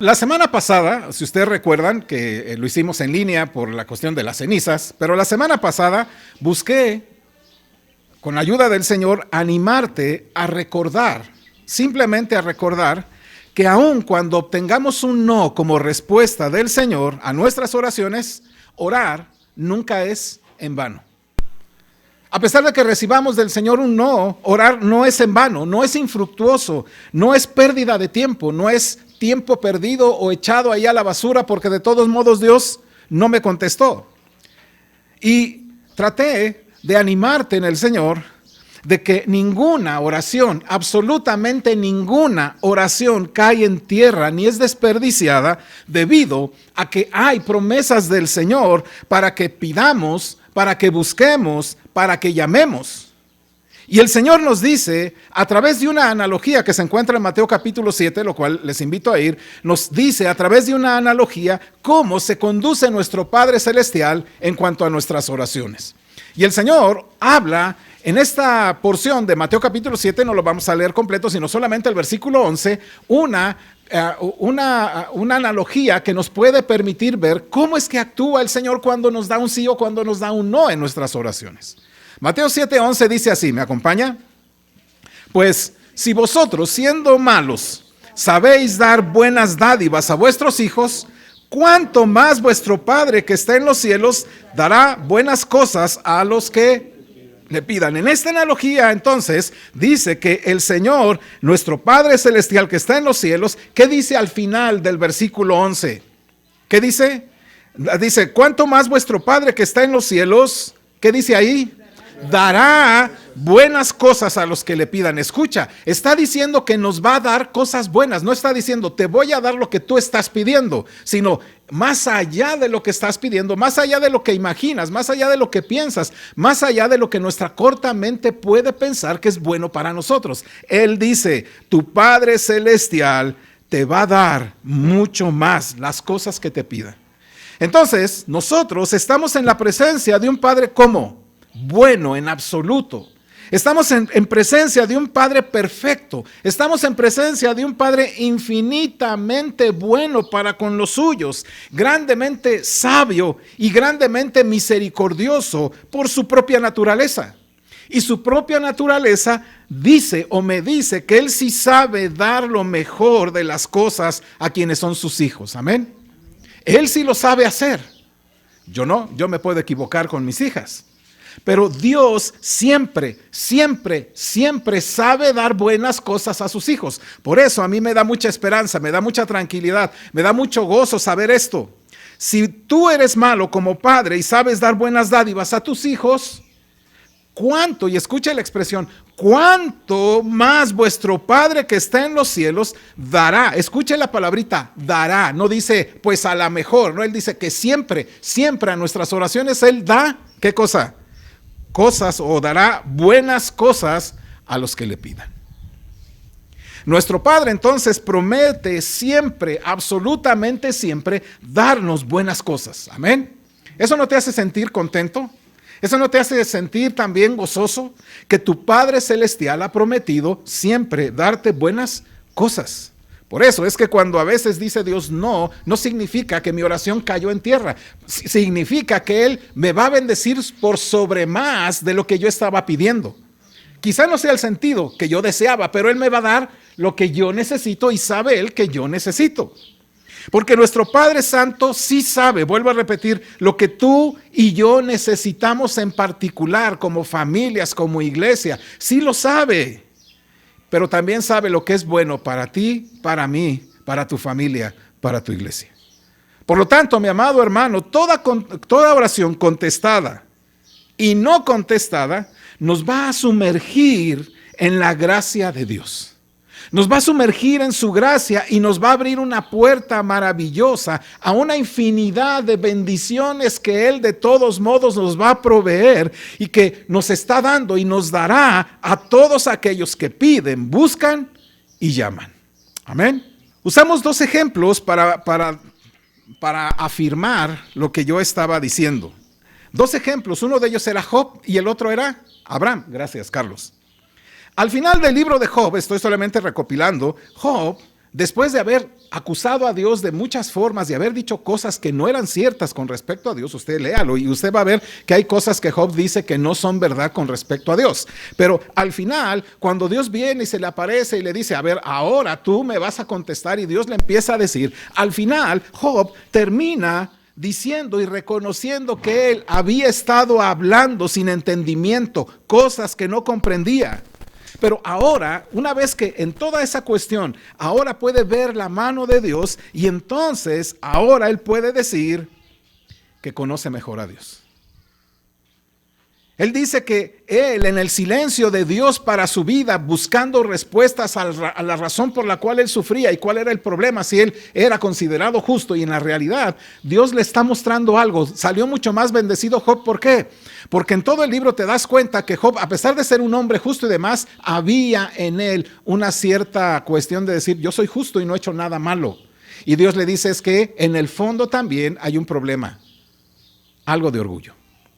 La semana pasada, si ustedes recuerdan que lo hicimos en línea por la cuestión de las cenizas, pero la semana pasada busqué, con la ayuda del Señor, animarte a recordar, simplemente a recordar que aun cuando obtengamos un no como respuesta del Señor a nuestras oraciones, orar nunca es en vano. A pesar de que recibamos del Señor un no, orar no es en vano, no es infructuoso, no es pérdida de tiempo, no es tiempo perdido o echado ahí a la basura porque de todos modos Dios no me contestó. Y traté de animarte en el Señor de que ninguna oración, absolutamente ninguna oración cae en tierra ni es desperdiciada debido a que hay promesas del Señor para que pidamos, para que busquemos, para que llamemos. Y el Señor nos dice, a través de una analogía que se encuentra en Mateo capítulo 7, lo cual les invito a ir, nos dice a través de una analogía cómo se conduce nuestro Padre Celestial en cuanto a nuestras oraciones. Y el Señor habla en esta porción de Mateo capítulo 7, no lo vamos a leer completo, sino solamente el versículo 11, una analogía que nos puede permitir ver cómo es que actúa el Señor cuando nos da un sí o cuando nos da un no en nuestras oraciones. Mateo 7:11 dice así, ¿me acompaña? Pues si vosotros, siendo malos, sabéis dar buenas dádivas a vuestros hijos, ¿cuánto más vuestro Padre que está en los cielos dará buenas cosas a los que le pidan? En esta analogía, entonces, dice que el Señor, nuestro Padre Celestial que está en los cielos, ¿qué dice al final del versículo 11? ¿Qué dice? Dice, ¿cuánto más vuestro Padre que está en los cielos? ¿Qué dice ahí? Dará buenas cosas a los que le pidan. Escucha, está diciendo que nos va a dar cosas buenas. No está diciendo te voy a dar lo que tú estás pidiendo, sino más allá de lo que estás pidiendo, más allá de lo que imaginas, más allá de lo que piensas, más allá de lo que nuestra corta mente puede pensar que es bueno para nosotros. Él dice, tu Padre Celestial te va a dar mucho más las cosas que te pidan. Entonces, nosotros estamos en la presencia de un Padre ¿cómo? Bueno en absoluto. Estamos en presencia de un Padre perfecto. Estamos en presencia de un Padre infinitamente bueno para con los suyos, grandemente sabio y grandemente misericordioso por su propia naturaleza. Y su propia naturaleza dice o me dice que Él sí sabe dar lo mejor de las cosas a quienes son sus hijos. Amén. Él sí lo sabe hacer. Yo no, yo me puedo equivocar con mis hijas. Pero Dios siempre, siempre, siempre sabe dar buenas cosas a sus hijos. Por eso a mí me da mucha esperanza, me da mucha tranquilidad, me da mucho gozo saber esto. Si tú eres malo como padre y sabes dar buenas dádivas a tus hijos, ¿cuánto? Y escucha la expresión, ¿cuánto más vuestro Padre que está en los cielos dará? Escuche la palabrita, dará. No dice, pues a la mejor, no, Él dice que siempre, siempre a nuestras oraciones Él da, ¿qué cosa? Cosas o dará buenas cosas a los que le pidan. Nuestro Padre entonces promete siempre, absolutamente siempre, darnos buenas cosas. Amén. ¿Eso no te hace sentir contento? ¿Eso no te hace sentir también gozoso? Que tu Padre Celestial ha prometido siempre darte buenas cosas. Por eso es que cuando a veces dice Dios no, no significa que mi oración cayó en tierra. Significa que Él me va a bendecir por sobre más de lo que yo estaba pidiendo. Quizá no sea el sentido que yo deseaba, pero Él me va a dar lo que yo necesito y sabe Él que yo necesito. Porque nuestro Padre Santo sí sabe, vuelvo a repetir, lo que tú y yo necesitamos en particular como familias, como iglesia. Sí lo sabe. Pero también sabe lo que es bueno para ti, para mí, para tu familia, para tu iglesia. Por lo tanto, mi amado hermano, toda oración contestada y no contestada nos va a sumergir en la gracia de Dios. Nos va a sumergir en su gracia y nos va a abrir una puerta maravillosa a una infinidad de bendiciones que Él de todos modos nos va a proveer y que nos está dando y nos dará a todos aquellos que piden, buscan y llaman. Amén. Usamos dos ejemplos para afirmar lo que yo estaba diciendo. Dos ejemplos, uno de ellos era Job y el otro era Abraham. Gracias, Carlos. Al final del libro de Job, estoy solamente recopilando, Job después de haber acusado a Dios de muchas formas, de haber dicho cosas que no eran ciertas con respecto a Dios, usted léalo y usted va a ver que hay cosas que Job dice que no son verdad con respecto a Dios. Pero al final, cuando Dios viene y se le aparece y le dice, a ver, ahora tú me vas a contestar, y Dios le empieza a decir, al final Job termina diciendo y reconociendo que él había estado hablando sin entendimiento, cosas que no comprendía. Pero ahora, una vez que en toda esa cuestión, ahora puede ver la mano de Dios, y entonces ahora él puede decir que conoce mejor a Dios. Él dice que él, en el silencio de Dios para su vida, buscando respuestas a la razón por la cual él sufría y cuál era el problema, si él era considerado justo, y en la realidad Dios le está mostrando algo. Salió mucho más bendecido Job. ¿Por qué? Porque en todo el libro te das cuenta que Job, a pesar de ser un hombre justo y demás, había en él una cierta cuestión de decir, yo soy justo y no he hecho nada malo. Y Dios le dice es que en el fondo también hay un problema, algo de orgullo.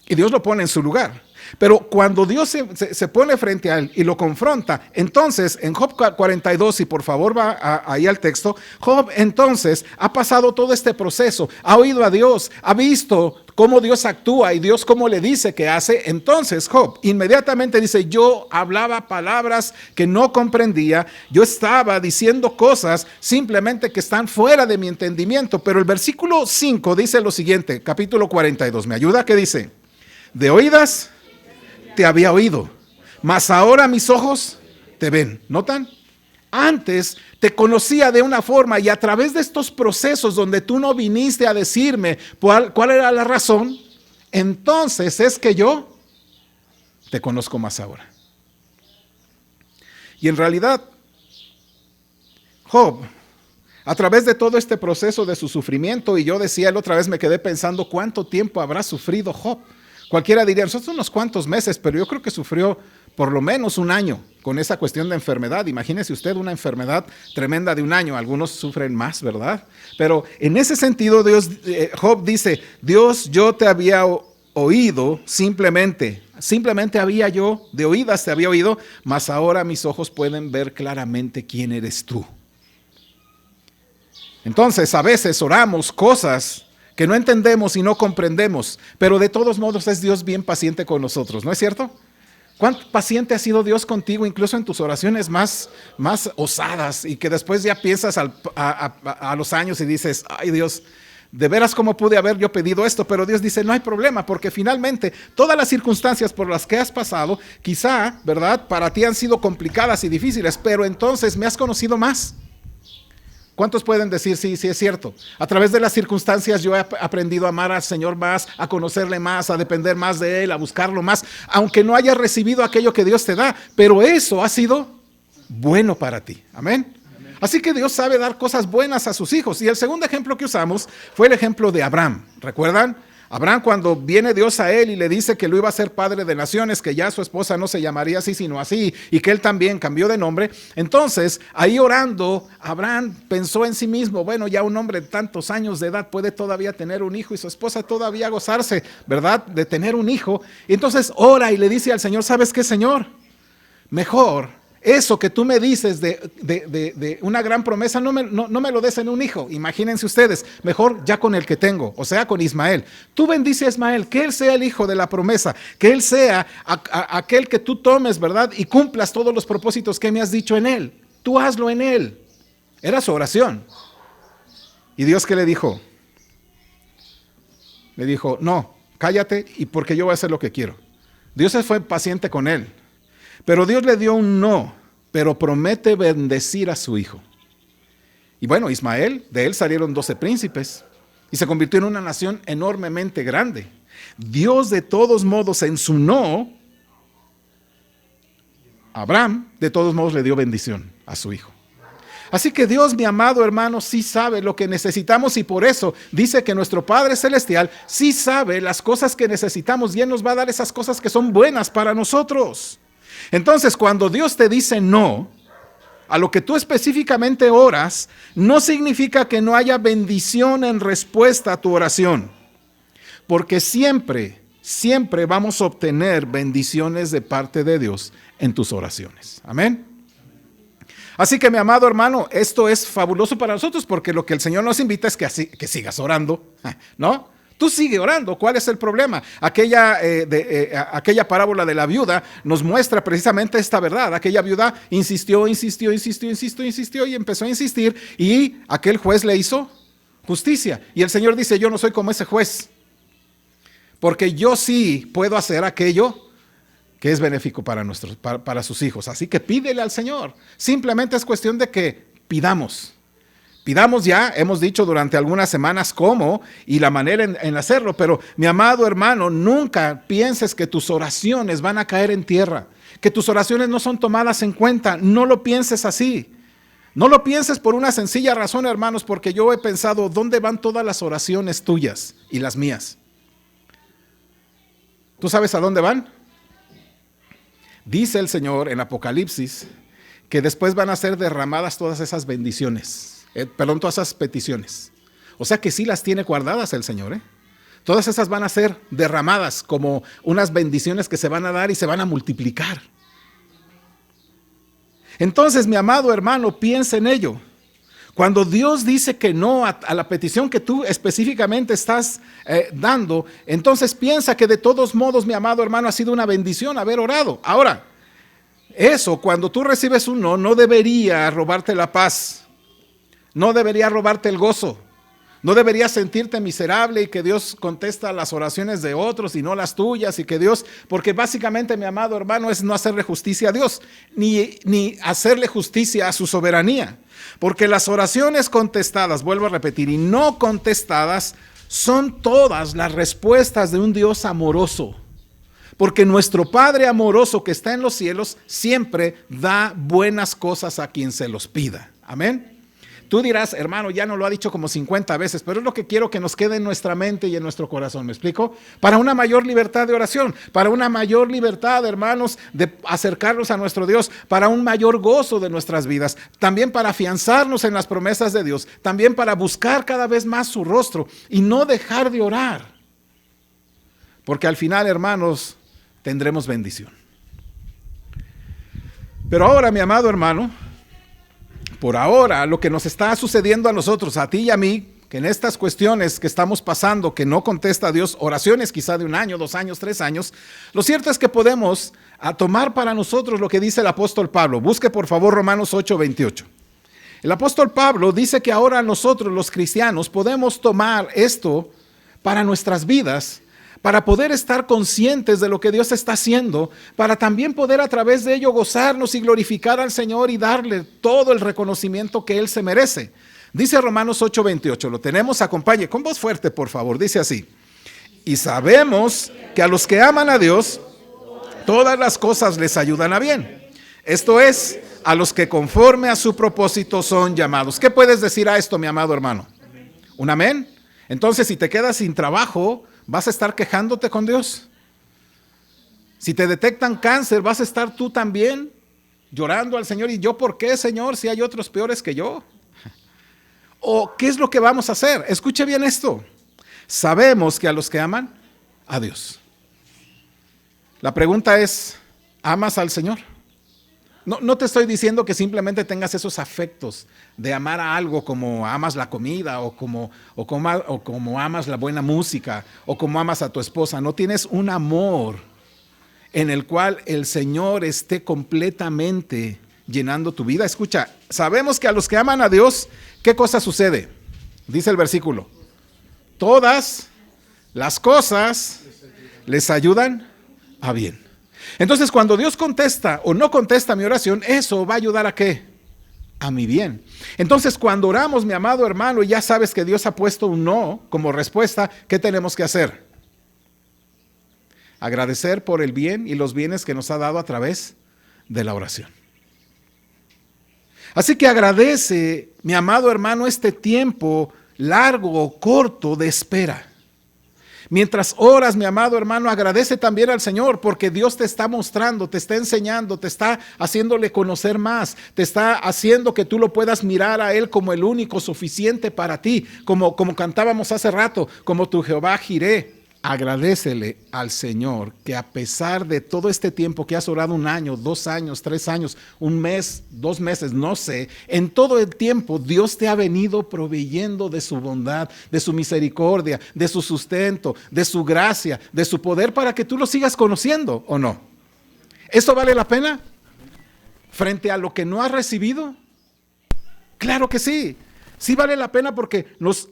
Y Dios lo pone en su lugar. Pero cuando Dios se pone frente a él y lo confronta, entonces en Job 42, y por favor va ahí al texto, Job entonces ha pasado todo este proceso, ha oído a Dios, ha visto cómo Dios actúa y Dios cómo le dice que hace. Entonces Job inmediatamente dice, yo hablaba palabras que no comprendía, yo estaba diciendo cosas simplemente que están fuera de mi entendimiento. Pero el versículo 5 dice lo siguiente, capítulo 42, ¿me ayuda? ¿Qué dice? De oídas te había oído, mas ahora mis ojos te ven. ¿Notan? Antes te conocía de una forma, y a través de estos procesos donde tú no viniste a decirme cuál era la razón, entonces es que yo te conozco más ahora. Y en realidad, Job, a través de todo este proceso de su sufrimiento, y yo decía, la otra vez me quedé pensando cuánto tiempo habrá sufrido Job. Cualquiera diría, nosotros unos cuantos meses, pero yo creo que sufrió por lo menos un año con esa cuestión de enfermedad. Imagínese usted una enfermedad tremenda de un año. Algunos sufren más, ¿verdad? Pero en ese sentido, Job dice, Dios, yo te había oído simplemente había yo, de oídas te había oído, mas ahora mis ojos pueden ver claramente quién eres tú. Entonces, a veces oramos cosas que no entendemos y no comprendemos, pero de todos modos es Dios bien paciente con nosotros, ¿no es cierto? ¿Cuánto paciente ha sido Dios contigo, incluso en tus oraciones más osadas, y que después ya piensas a los años y dices, ay Dios, de veras cómo pude haber yo pedido esto? Pero Dios dice, no hay problema, porque finalmente todas las circunstancias por las que has pasado, quizá, ¿verdad?, para ti han sido complicadas y difíciles, pero entonces me has conocido más. ¿Cuántos pueden decir, sí, es cierto? A través de las circunstancias yo he aprendido a amar al Señor más, a conocerle más, a depender más de Él, a buscarlo más, aunque no hayas recibido aquello que Dios te da, pero eso ha sido bueno para ti. Amén. Así que Dios sabe dar cosas buenas a sus hijos. Y el segundo ejemplo que usamos fue el ejemplo de Abraham. ¿Recuerdan? Abraham, cuando viene Dios a él y le dice que lo iba a hacer padre de naciones, que ya su esposa no se llamaría así sino así, y que él también cambió de nombre, entonces ahí orando, Abraham pensó en sí mismo, bueno, ya un hombre de tantos años de edad puede todavía tener un hijo, y su esposa todavía gozarse, ¿verdad?, de tener un hijo. Y entonces ora y le dice al Señor, ¿sabes qué, Señor? Mejor eso que tú me dices de una gran promesa, no me lo des en un hijo. Imagínense ustedes, mejor ya con el que tengo, o sea, con Ismael. Tú bendice a Ismael, que él sea el hijo de la promesa, que él sea aquel que tú tomes, ¿verdad?, y cumplas todos los propósitos que me has dicho en él. Tú hazlo en él. Era su oración. ¿Y Dios qué le dijo? Le dijo, no, cállate, y porque yo voy a hacer lo que quiero. Dios fue paciente con él. Pero Dios le dio un no, pero promete bendecir a su hijo. Y bueno, Ismael, de él salieron 12 príncipes y se convirtió en una nación enormemente grande. Dios, de todos modos, en su no, Abraham, de todos modos, le dio bendición a su hijo. Así que Dios, mi amado hermano, sí sabe lo que necesitamos, y por eso dice que nuestro Padre Celestial sí sabe las cosas que necesitamos, y Él nos va a dar esas cosas que son buenas para nosotros. Entonces, cuando Dios te dice no a lo que tú específicamente oras, no significa que no haya bendición en respuesta a tu oración, porque siempre vamos a obtener bendiciones de parte de Dios en tus oraciones. Amén. Así que mi amado hermano, esto es fabuloso para nosotros porque lo que el Señor nos invita es que sigas orando, ¿no? Tú sigue orando, ¿cuál es el problema? Aquella parábola de la viuda nos muestra precisamente esta verdad. Aquella viuda insistió y empezó a insistir y aquel juez le hizo justicia. Y el Señor dice, yo no soy como ese juez, porque yo sí puedo hacer aquello que es benéfico para sus hijos. Así que pídele al Señor. Simplemente es cuestión de que pidamos. Pidamos ya, hemos dicho durante algunas semanas cómo y la manera en hacerlo, pero mi amado hermano, nunca pienses que tus oraciones van a caer en tierra, que tus oraciones no son tomadas en cuenta. No lo pienses así. No lo pienses por una sencilla razón, hermanos, porque yo he pensado, ¿dónde van todas las oraciones tuyas y las mías? ¿Tú sabes a dónde van? Dice el Señor en Apocalipsis que después van a ser derramadas todas esas bendiciones. Todas esas peticiones. O sea que sí las tiene guardadas el Señor, ¿eh? Todas esas van a ser derramadas como unas bendiciones que se van a dar y se van a multiplicar. Entonces, mi amado hermano, piensa en ello. Cuando Dios dice que no a la petición que tú específicamente estás dando, entonces piensa que de todos modos, mi amado hermano, ha sido una bendición haber orado. Ahora, eso, cuando tú recibes un no, no debería robarte la paz. No debería robarte el gozo, no deberías sentirte miserable y que Dios contesta las oraciones de otros y no las tuyas y que Dios, porque básicamente mi amado hermano es no hacerle justicia a Dios, ni hacerle justicia a su soberanía, porque las oraciones contestadas, vuelvo a repetir, y no contestadas son todas las respuestas de un Dios amoroso, porque nuestro Padre amoroso que está en los cielos siempre da buenas cosas a quien se los pida. Amén. Tú dirás, hermano, ya no lo ha dicho como 50 veces, pero es lo que quiero que nos quede en nuestra mente y en nuestro corazón, ¿me explico? Para una mayor libertad de oración, para una mayor libertad, hermanos, de acercarnos a nuestro Dios, para un mayor gozo de nuestras vidas, también para afianzarnos en las promesas de Dios, también para buscar cada vez más su rostro y no dejar de orar. Porque al final, hermanos, tendremos bendición. Pero ahora, mi amado hermano, por ahora, lo que nos está sucediendo a nosotros, a ti y a mí, que en estas cuestiones que estamos pasando, que no contesta a Dios, oraciones quizá de 1 año, 2 años, 3 años, lo cierto es que podemos tomar para nosotros lo que dice el apóstol Pablo. Busque por favor Romanos 8:28. El apóstol Pablo dice que ahora nosotros los cristianos podemos tomar esto para nuestras vidas, para poder estar conscientes de lo que Dios está haciendo, para también poder a través de ello gozarnos y glorificar al Señor y darle todo el reconocimiento que Él se merece. Dice Romanos 8:28, lo tenemos, acompañe con voz fuerte por favor, dice así: y sabemos que a los que aman a Dios, todas las cosas les ayudan a bien. Esto es, a los que conforme a su propósito son llamados. ¿Qué puedes decir a esto, mi amado hermano? ¿Un amén? Entonces, si te quedas sin trabajo, ¿vas a estar quejándote con Dios? Si te detectan cáncer, ¿vas a estar tú también llorando al Señor? ¿Y yo por qué, Señor, si hay otros peores que yo? ¿O qué es lo que vamos a hacer? Escuche bien esto. Sabemos que a los que aman a Dios. La pregunta es, ¿amas al Señor? No te estoy diciendo que simplemente tengas esos afectos de amar a algo como amas la comida o como amas la buena música o como amas a tu esposa. No tienes un amor en el cual el Señor esté completamente llenando tu vida. Escucha, sabemos que a los que aman a Dios, ¿qué cosa sucede? Dice el versículo: todas las cosas les ayudan a bien. Entonces, cuando Dios contesta o no contesta mi oración, eso va a ayudar ¿a qué? A mi bien. Entonces, cuando oramos, mi amado hermano, y ya sabes que Dios ha puesto un no como respuesta, ¿qué tenemos que hacer? Agradecer por el bien y los bienes que nos ha dado a través de la oración. Así que agradece, mi amado hermano, este tiempo largo o corto de espera. Mientras oras, mi amado hermano, agradece también al Señor porque Dios te está mostrando, te está enseñando, te está haciéndole conocer más, te está haciendo que tú lo puedas mirar a Él como el único suficiente para ti, como cantábamos hace rato, como tu Jehová Jireh, Agradécele al Señor que a pesar de todo este tiempo que has orado 1 año, 2 años, 3 años, 1 mes, 2 meses, no sé, en todo el tiempo Dios te ha venido proveyendo de su bondad, de su misericordia, de su sustento, de su gracia, de su poder para que tú lo sigas conociendo, ¿o no? ¿Esto vale la pena? ¿Frente a lo que no has recibido? Claro que sí. Sí vale la pena porque nos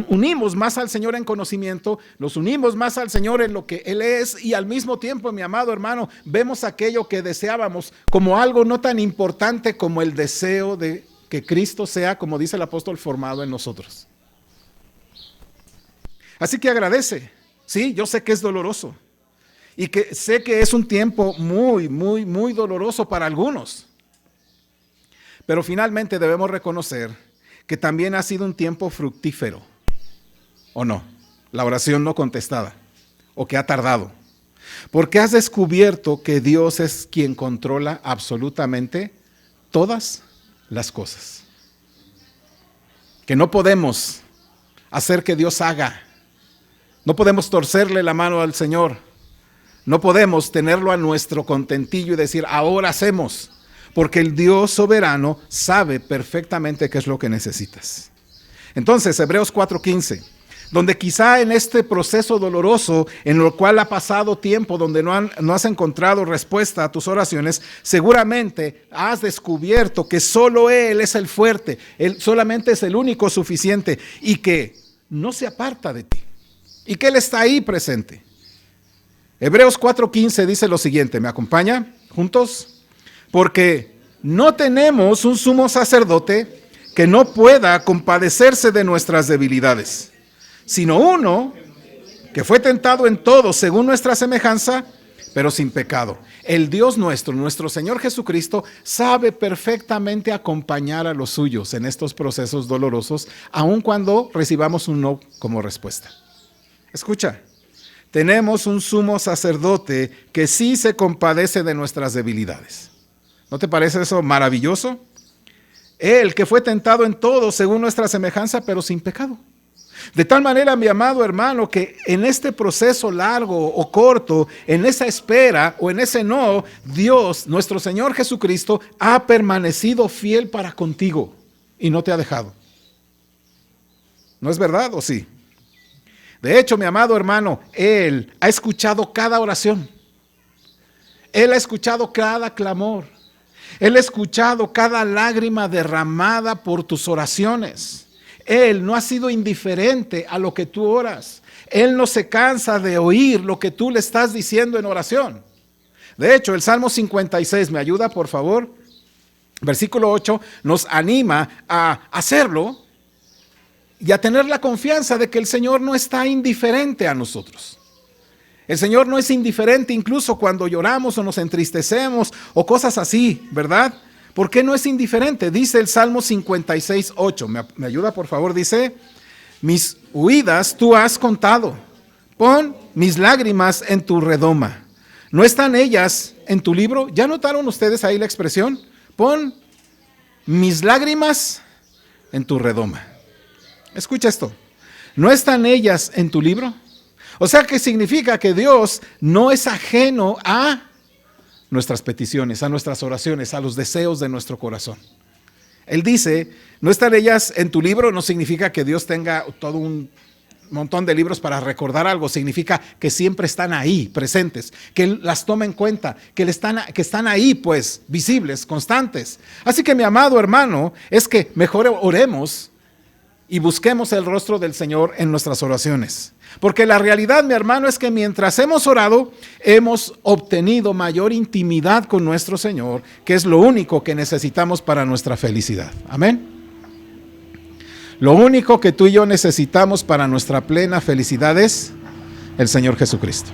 unimos más al Señor en conocimiento, nos unimos más al Señor en lo que Él es y al mismo tiempo, mi amado hermano, vemos aquello que deseábamos como algo no tan importante como el deseo de que Cristo sea, como dice el apóstol, formado en nosotros. Así que agradece. Sí, yo sé que es doloroso y que sé que es un tiempo muy, muy, muy doloroso para algunos. Pero finalmente debemos reconocer que también ha sido un tiempo fructífero, ¿o no? La oración no contestada, o que ha tardado. Porque has descubierto que Dios es quien controla absolutamente todas las cosas. Que no podemos hacer que Dios haga. No podemos torcerle la mano al Señor. No podemos tenerlo a nuestro contentillo y decir, ahora hacemos. Porque el Dios soberano sabe perfectamente qué es lo que necesitas. Entonces, Hebreos 4:15, donde quizá en este proceso doloroso, en el cual ha pasado tiempo, donde no has encontrado respuesta a tus oraciones, seguramente has descubierto que solo Él es el fuerte, Él solamente es el único suficiente y que no se aparta de ti y que Él está ahí presente. Hebreos 4:15 dice lo siguiente, ¿me acompaña juntos? Porque no tenemos un sumo sacerdote que no pueda compadecerse de nuestras debilidades, sino uno que fue tentado en todo según nuestra semejanza, pero sin pecado. El Dios nuestro Señor Jesucristo, sabe perfectamente acompañar a los suyos en estos procesos dolorosos, aun cuando recibamos un no como respuesta. Escucha, tenemos un sumo sacerdote que sí se compadece de nuestras debilidades. ¿No te parece eso maravilloso? Él que fue tentado en todo según nuestra semejanza, pero sin pecado. De tal manera, mi amado hermano, que en este proceso largo o corto, en esa espera o en ese no, Dios, nuestro Señor Jesucristo, ha permanecido fiel para contigo y no te ha dejado. ¿No es verdad o sí? De hecho, mi amado hermano, Él ha escuchado cada oración. Él ha escuchado cada clamor. Él ha escuchado cada lágrima derramada por tus oraciones. Él no ha sido indiferente a lo que tú oras. Él no se cansa de oír lo que tú le estás diciendo en oración. De hecho, el Salmo 56, ¿me ayuda por favor? Versículo 8 nos anima a hacerlo y a tener la confianza de que el Señor no está indiferente a nosotros. El Señor no es indiferente incluso cuando lloramos o nos entristecemos o cosas así, ¿verdad? ¿Por qué no es indiferente? Dice el Salmo 56, 8. ¿Me ayuda por favor? Dice, mis huidas tú has contado. Pon mis lágrimas en tu redoma. ¿No están ellas en tu libro? ¿Ya notaron ustedes ahí la expresión? Pon mis lágrimas en tu redoma. Escucha esto. ¿No están ellas en tu libro? O sea que significa que Dios no es ajeno a nuestras peticiones, a nuestras oraciones, a los deseos de nuestro corazón. Él dice, no están ellas en tu libro, no significa que Dios tenga todo un montón de libros para recordar algo, significa que siempre están ahí, presentes, que Él las toma en cuenta, que están ahí, pues, visibles, constantes. Así que mi amado hermano, es que mejor oremos y busquemos el rostro del Señor en nuestras oraciones. Porque la realidad, mi hermano, es que mientras hemos orado, hemos obtenido mayor intimidad con nuestro Señor, que es lo único que necesitamos para nuestra felicidad. Amén. Lo único que tú y yo necesitamos para nuestra plena felicidad es el Señor Jesucristo.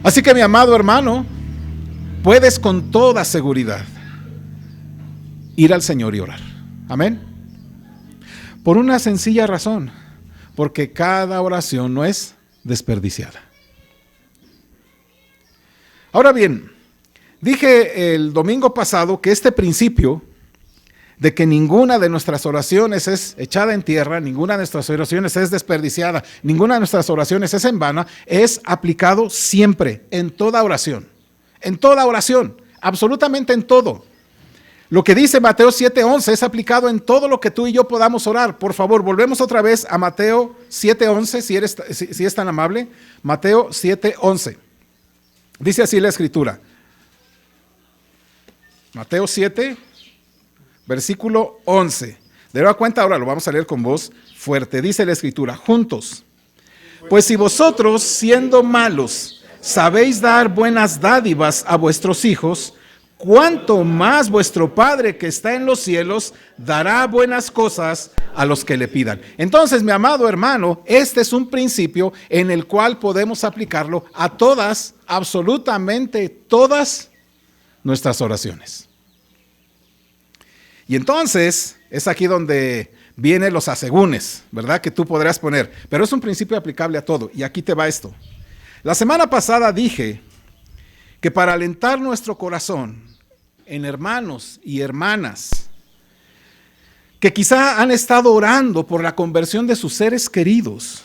Así que, mi amado hermano, puedes con toda seguridad ir al Señor y orar. Amén. Por una sencilla razón, porque cada oración no es desperdiciada. Ahora bien, dije el domingo pasado que este principio de que ninguna de nuestras oraciones es echada en tierra, ninguna de nuestras oraciones es desperdiciada, ninguna de nuestras oraciones es en vano, es aplicado siempre, en toda oración, absolutamente en todo. Lo que dice Mateo 7:11 es aplicado en todo lo que tú y yo podamos orar. Por favor, volvemos otra vez a Mateo 7:11, si es tan amable. Mateo 7:11. Dice así la Escritura. Mateo 7, versículo 11. De nueva cuenta, ahora lo vamos a leer con voz fuerte. Dice la Escritura, juntos. Pues si vosotros, siendo malos, sabéis dar buenas dádivas a vuestros hijos, cuánto más vuestro Padre que está en los cielos dará buenas cosas a los que le pidan. Entonces, mi amado hermano, este es un principio en el cual podemos aplicarlo a todas, absolutamente todas nuestras oraciones. Y entonces, es aquí donde vienen los asegúnes, ¿verdad? Que tú podrás poner, pero es un principio aplicable a todo. Y aquí te va esto. La semana pasada dije que para alentar nuestro corazón en hermanos y hermanas que quizá han estado orando por la conversión de sus seres queridos,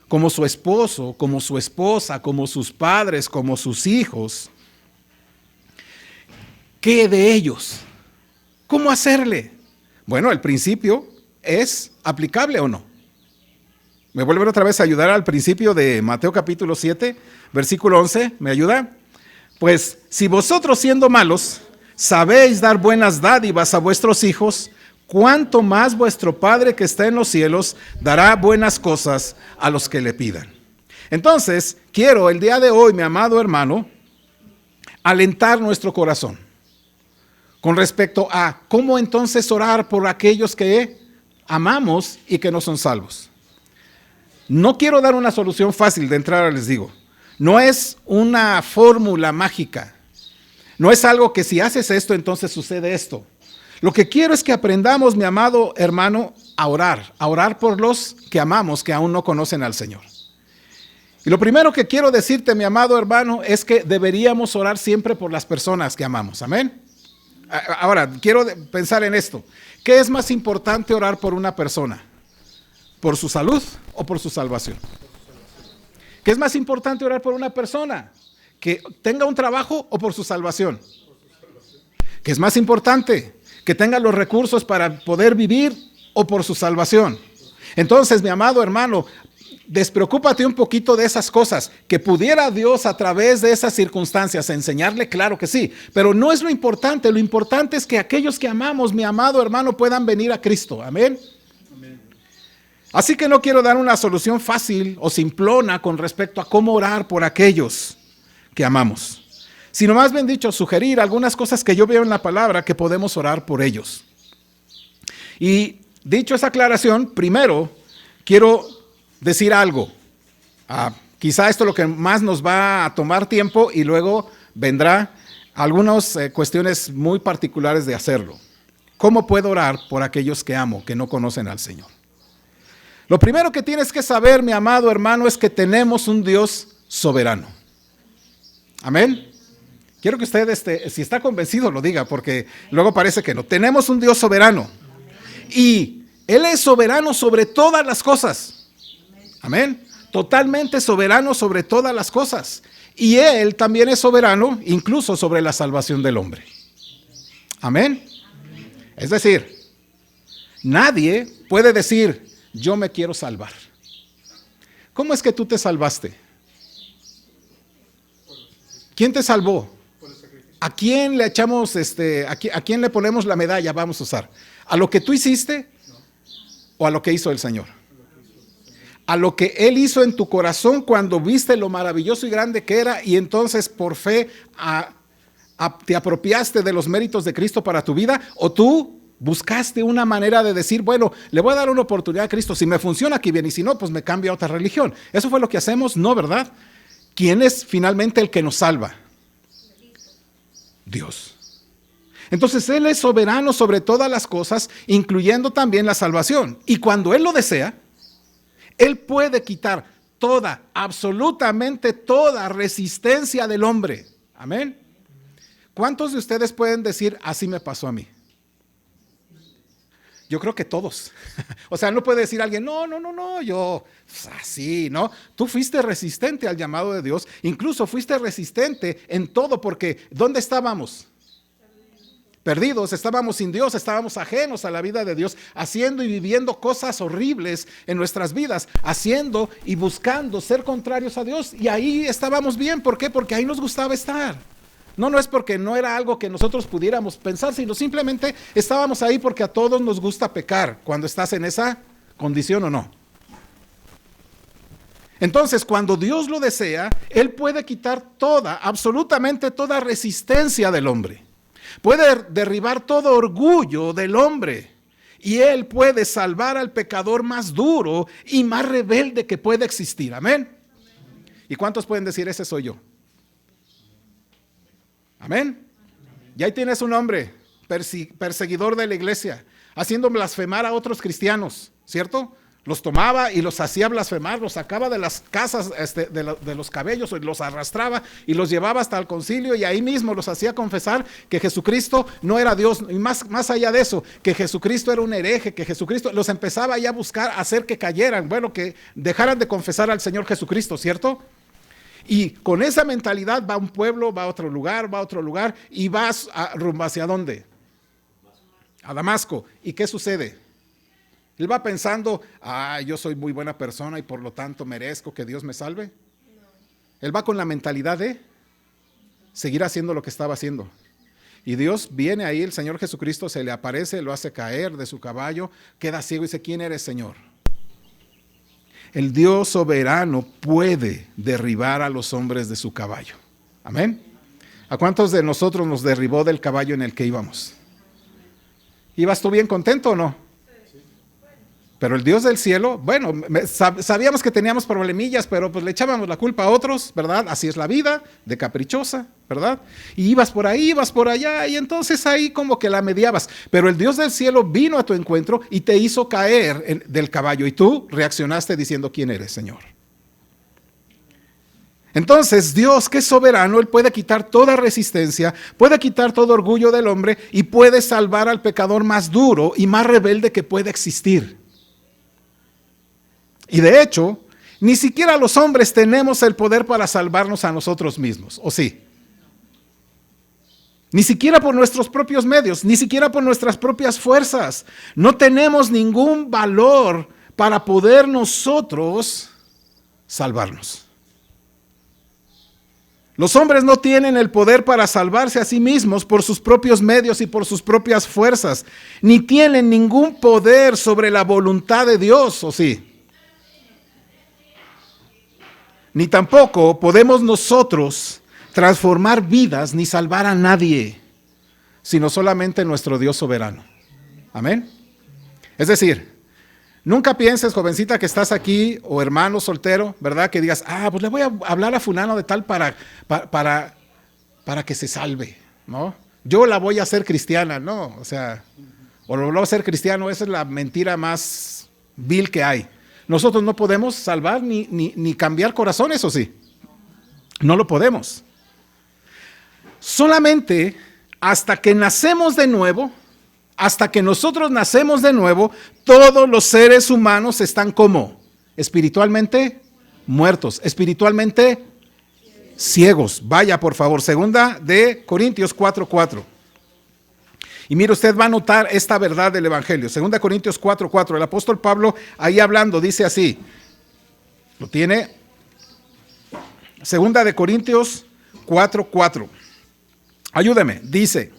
como su esposo, como su esposa, como sus padres, como sus hijos, ¿qué de ellos? ¿Cómo hacerle? Bueno, el principio es aplicable o no. ¿Me vuelven otra vez a ayudar al principio de Mateo capítulo 7, versículo 11? ¿Me ayuda? Pues si vosotros siendo malos sabéis dar buenas dádivas a vuestros hijos, cuánto más vuestro Padre que está en los cielos dará buenas cosas a los que le pidan. Entonces, quiero el día de hoy, mi amado hermano, alentar nuestro corazón con respecto a cómo entonces orar por aquellos que amamos y que no son salvos. No quiero dar una solución fácil de entrada, les digo. No es una fórmula mágica. No es algo que si haces esto, entonces sucede esto. Lo que quiero es que aprendamos, mi amado hermano, a orar por los que amamos, que aún no conocen al Señor. Y lo primero que quiero decirte, mi amado hermano, es que deberíamos orar siempre por las personas que amamos. Amén. Ahora, quiero pensar en esto. ¿Qué es más importante orar por una persona? ¿Por su salud o por su salvación? ¿Qué es más importante orar por una persona? ¿Que tenga un trabajo o por su salvación? ¿Qué es más importante? ¿Que tenga los recursos para poder vivir o por su salvación? Entonces, mi amado hermano, despreocúpate un poquito de esas cosas. Que pudiera Dios a través de esas circunstancias enseñarle, claro que sí, pero no es lo importante es que aquellos que amamos, mi amado hermano, puedan venir a Cristo. Amén. Así que no quiero dar una solución fácil o simplona con respecto a cómo orar por aquellos que amamos, sino más bien dicho, sugerir algunas cosas que yo veo en la palabra que podemos orar por ellos. Y dicho esa aclaración, primero quiero decir algo. Quizá esto es lo que más nos va a tomar tiempo y luego vendrá algunas cuestiones muy particulares de hacerlo. ¿Cómo puedo orar por aquellos que amo, que no conocen al Señor? Lo primero que tienes que saber, mi amado hermano, es que tenemos un Dios soberano. Amén. Quiero que usted, si está convencido, lo diga, porque luego parece que no. Tenemos un Dios soberano. Y Él es soberano sobre todas las cosas. Amén. Totalmente soberano sobre todas las cosas. Y Él también es soberano, incluso sobre la salvación del hombre. Amén. Es decir, nadie puede decir, yo me quiero salvar. ¿Cómo es que tú te salvaste? ¿Quién te salvó? ¿A quién le echamos, a quién le ponemos la medalla? Vamos a usar. ¿A lo que tú hiciste o a lo que hizo el Señor? A lo que Él hizo en tu corazón cuando viste lo maravilloso y grande que era y entonces por fe te apropiaste de los méritos de Cristo para tu vida, o tú buscaste una manera de decir, bueno, le voy a dar una oportunidad a Cristo, si me funciona aquí bien y si no, pues me cambio a otra religión. Eso fue lo que hacemos, ¿no, verdad? ¿Quién es finalmente el que nos salva? Dios. Entonces Él es soberano sobre todas las cosas, incluyendo también la salvación. Y cuando Él lo desea, Él puede quitar toda, absolutamente toda resistencia del hombre. Amén. ¿Cuántos de ustedes pueden decir, así me pasó a mí? Yo creo que todos. O sea, no puede decir alguien, no, yo pues, así, ¿no? Tú fuiste resistente al llamado de Dios, incluso fuiste resistente en todo, porque ¿dónde estábamos? Perdidos, estábamos sin Dios, estábamos ajenos a la vida de Dios, haciendo y viviendo cosas horribles en nuestras vidas, haciendo y buscando ser contrarios a Dios. Y ahí estábamos bien, ¿por qué? Porque ahí nos gustaba estar. No es porque no era algo que nosotros pudiéramos pensar, sino simplemente estábamos ahí porque a todos nos gusta pecar cuando estás en esa condición o no. Entonces, cuando Dios lo desea, Él puede quitar absolutamente toda resistencia del hombre. Puede derribar todo orgullo del hombre. Y Él puede salvar al pecador más duro y más rebelde que pueda existir. Amén. ¿Y cuántos pueden decir, ese soy yo? Amén. Y ahí tienes un hombre perseguidor de la iglesia, haciendo blasfemar a otros cristianos, ¿cierto? Los tomaba y los hacía blasfemar, los sacaba de las casas de los cabellos, los arrastraba y los llevaba hasta el concilio, y ahí mismo los hacía confesar que Jesucristo no era Dios, y más allá de eso, que Jesucristo era un hereje, que Jesucristo los empezaba ya a buscar, hacer que cayeran, bueno, que dejaran de confesar al Señor Jesucristo, ¿cierto? Y con esa mentalidad va a un pueblo, va a otro lugar y vas rumbo hacia ¿dónde? A Damasco. ¿Y qué sucede? Él va pensando, yo soy muy buena persona y por lo tanto merezco que Dios me salve. No. Él va con la mentalidad de seguir haciendo lo que estaba haciendo. Y Dios viene ahí, el Señor Jesucristo se le aparece, lo hace caer de su caballo, queda ciego y dice, ¿quién eres, Señor? El Dios soberano puede derribar a los hombres de su caballo. Amén. ¿A cuántos de nosotros nos derribó del caballo en el que íbamos? ¿Ibas tú bien contento o no? Pero el Dios del cielo, bueno, sabíamos que teníamos problemillas, pero pues le echábamos la culpa a otros, ¿verdad? Así es la vida, de caprichosa, ¿verdad? Y ibas por ahí, ibas por allá, y entonces ahí como que la mediabas. Pero el Dios del cielo vino a tu encuentro y te hizo caer del caballo, y tú reaccionaste diciendo, ¿quién eres, Señor? Entonces Dios, que es soberano, Él puede quitar toda resistencia, puede quitar todo orgullo del hombre y puede salvar al pecador más duro y más rebelde que pueda existir. Y de hecho, ni siquiera los hombres tenemos el poder para salvarnos a nosotros mismos, ¿o sí? Ni siquiera por nuestros propios medios, ni siquiera por nuestras propias fuerzas. No tenemos ningún valor para poder nosotros salvarnos. Los hombres no tienen el poder para salvarse a sí mismos por sus propios medios y por sus propias fuerzas, ni tienen ningún poder sobre la voluntad de Dios, ¿o sí? Ni tampoco podemos nosotros transformar vidas ni salvar a nadie, sino solamente nuestro Dios soberano. Amén. Es decir, nunca pienses, jovencita, que estás aquí, o hermano soltero, ¿verdad? Que digas, pues le voy a hablar a fulano de tal para que se salve, ¿no? Yo la voy a hacer cristiana, ¿no? O sea, o lo voy a hacer cristiano, esa es la mentira más vil que hay. Nosotros no podemos salvar ni cambiar corazones, ¿o sí? No lo podemos. Solamente hasta que nacemos de nuevo, hasta que nosotros nacemos de nuevo, todos los seres humanos están como espiritualmente muertos, espiritualmente ciegos. Vaya, por favor, 2 de Corintios 4:4. Y mire, usted va a notar esta verdad del Evangelio. 2 Corintios 4:4. El apóstol Pablo ahí hablando dice así. Lo tiene. 2 de Corintios 4:4. Ayúdeme. Dice,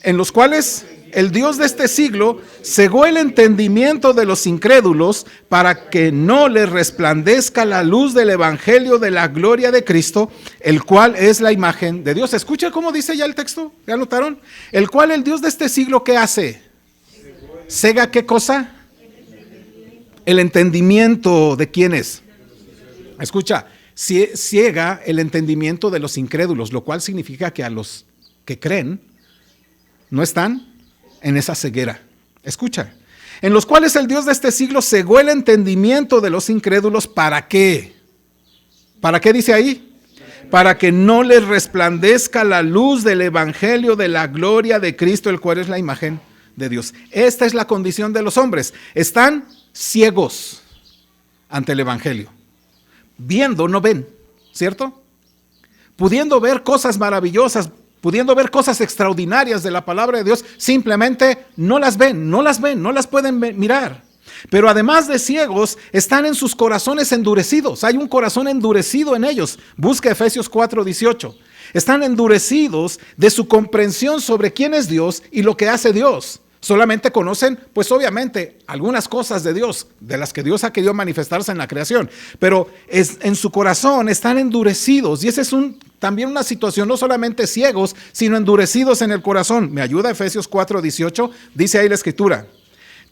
en los cuales el Dios de este siglo cegó el entendimiento de los incrédulos para que no les resplandezca la luz del evangelio de la gloria de Cristo, el cual es la imagen de Dios. ¿Escucha cómo dice ya el texto? ¿Ya notaron? El cual el Dios de este siglo, ¿qué hace? ¿Cega qué cosa? El entendimiento de quiénes. Escucha, ciega el entendimiento de los incrédulos, lo cual significa que a los que creen no están en esa ceguera. Escucha, en los cuales el Dios de este siglo cegó el entendimiento de los incrédulos. ¿Para qué? ¿Para qué dice ahí? Para que no les resplandezca la luz del evangelio de la gloria de Cristo, el cual es la imagen de Dios. Esta es la condición de los hombres. Están ciegos ante el evangelio. Viendo, no ven, ¿cierto? Pudiendo ver cosas maravillosas, pudiendo ver cosas extraordinarias de la palabra de Dios, simplemente no las ven, no las pueden mirar. Pero además de ciegos, están en sus corazones endurecidos. Hay un corazón endurecido en ellos. Busca Efesios 4:18. Están endurecidos de su comprensión sobre quién es Dios y lo que hace Dios. Solamente conocen, pues obviamente, algunas cosas de Dios, de las que Dios ha querido manifestarse en la creación. Pero en su corazón están endurecidos. Y esa es también una situación, no solamente ciegos, sino endurecidos en el corazón. ¿Me ayuda Efesios 4:18? Dice ahí la escritura.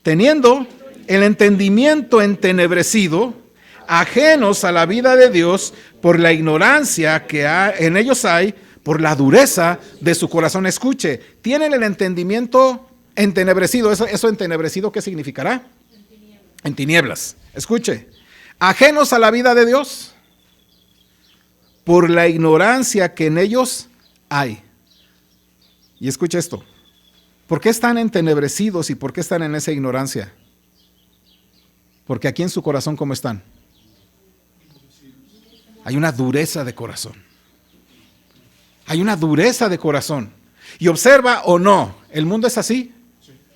Teniendo el entendimiento entenebrecido, ajenos a la vida de Dios, por la ignorancia que en ellos hay, por la dureza de su corazón. Escuche, tienen el entendimiento entenebrecido. ¿Eso entenebrecido qué significará? En tinieblas. Escuche, ajenos a la vida de Dios, por la ignorancia que en ellos hay. Y escuche esto, ¿por qué están entenebrecidos y por qué están en esa ignorancia? Porque aquí en su corazón, ¿cómo están? Hay una dureza de corazón. Hay una dureza de corazón. Y observa o no, ¿el mundo es así?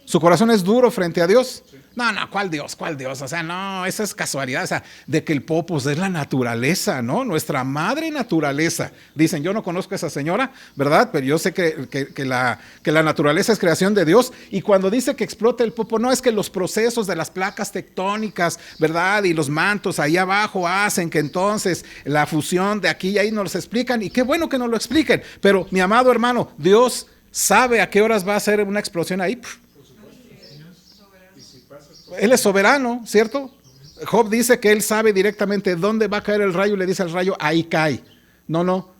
¿Su corazón es duro frente a Dios? No, ¿cuál Dios? ¿Cuál Dios? O sea, no, esa es casualidad, o sea, de que el popos es la naturaleza, ¿no? Nuestra madre naturaleza. Dicen, yo no conozco a esa señora, ¿verdad? Pero yo sé que la naturaleza es creación de Dios. Y cuando dice que explota el popo, no es que los procesos de las placas tectónicas, ¿verdad? Y los mantos ahí abajo hacen que entonces la fusión de aquí y ahí nos lo explican. Y qué bueno que nos lo expliquen. Pero, mi amado hermano, Dios sabe a qué horas va a ser una explosión ahí. Él es soberano, ¿cierto? Job dice que él sabe directamente dónde va a caer el rayo y le dice al rayo, ahí cae. No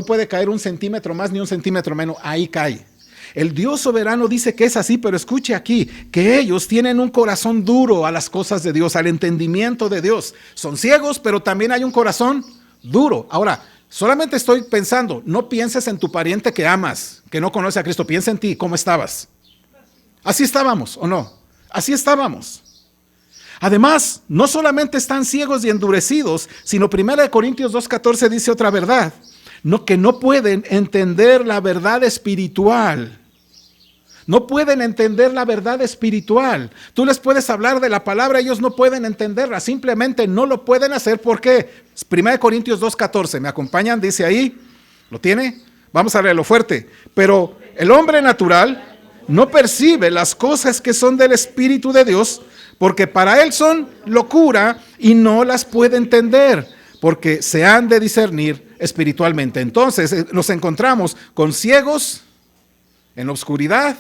puede caer 1 centímetro más ni 1 centímetro menos, ahí cae. El Dios soberano dice que es así, pero escuche aquí, que ellos tienen un corazón duro a las cosas de Dios, al entendimiento de Dios. Son ciegos, pero también hay un corazón duro. Ahora, solamente estoy pensando, no pienses en tu pariente que amas, que no conoce a Cristo, piensa en ti, ¿cómo estabas? ¿Así estábamos o no? Así estábamos. Además, no solamente están ciegos y endurecidos, sino 1 Corintios 2:14 dice otra verdad, que no pueden entender la verdad espiritual. No pueden entender la verdad espiritual. Tú les puedes hablar de la palabra, ellos no pueden entenderla, simplemente no lo pueden hacer. ¿Por qué? 1 Corintios 2:14, ¿me acompañan? Dice ahí, ¿lo tiene? Vamos a leerlo fuerte. Pero el hombre natural no percibe las cosas que son del Espíritu de Dios, porque para él son locura y no las puede entender, porque se han de discernir espiritualmente. Entonces nos encontramos con ciegos en la oscuridad.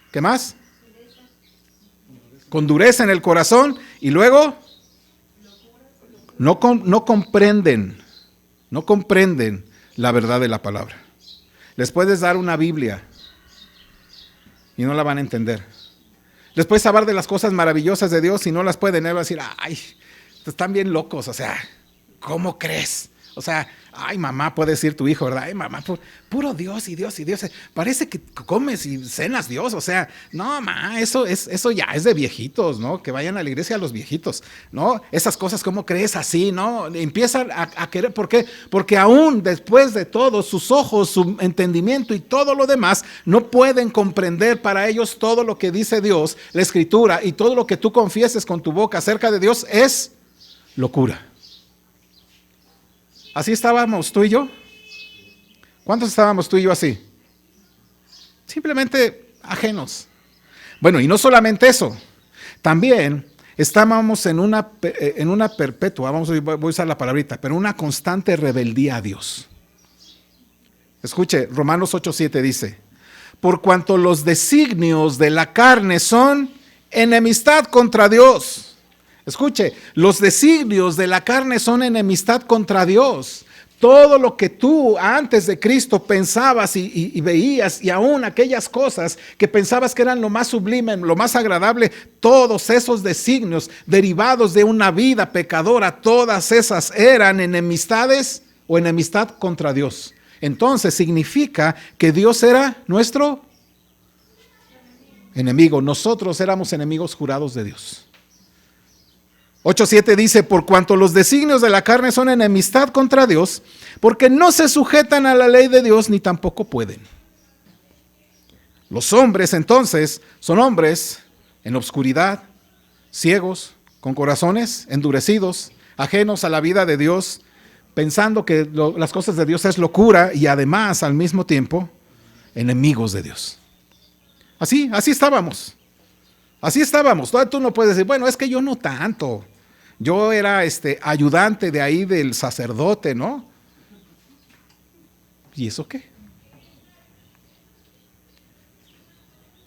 ¿Qué más? Con dureza en el corazón y luego no comprenden la verdad de la palabra. Les puedes dar una Biblia y no la van a entender. Les puedes hablar de las cosas maravillosas de Dios y no las pueden. Van a decir, ay, están bien locos, o sea, ¿cómo crees? O sea, ay, mamá, puede decir tu hijo, ¿verdad? Ay, mamá, puro Dios y Dios y Dios. Parece que comes y cenas Dios, o sea, no, mamá, eso ya es de viejitos, ¿no? Que vayan a la iglesia los viejitos, ¿no? Esas cosas, ¿cómo crees así, no? Empiezan a querer, ¿por qué? Porque aún después de todo, sus ojos, su entendimiento y todo lo demás, no pueden comprender para ellos todo lo que dice Dios, la Escritura, y todo lo que tú confieses con tu boca acerca de Dios es locura. ¿Así estábamos tú y yo? ¿Cuántos estábamos tú y yo así? Simplemente ajenos. Bueno, y no solamente eso, también estábamos en una perpetua, voy a usar la palabrita, pero una constante rebeldía a Dios. Escuche, Romanos 8:7 dice, por cuanto los designios de la carne son enemistad contra Dios. Escuche, los designios de la carne son enemistad contra Dios. Todo lo que tú antes de Cristo pensabas y veías, y aún aquellas cosas que pensabas que eran lo más sublime, lo más agradable, todos esos designios derivados de una vida pecadora, todas esas eran enemistades o enemistad contra Dios. Entonces significa que Dios era nuestro enemigo. Nosotros éramos enemigos jurados de Dios. 8:7 dice, por cuanto los designios de la carne son enemistad contra Dios, porque no se sujetan a la ley de Dios, ni tampoco pueden. Los hombres entonces son hombres en la oscuridad, ciegos, con corazones endurecidos, ajenos a la vida de Dios, pensando que las cosas de Dios es locura y además al mismo tiempo enemigos de Dios. Así estábamos. Así estábamos. Tú no puedes decir, bueno, es que yo no tanto. Yo era ayudante de ahí del sacerdote, ¿no? ¿Y eso qué?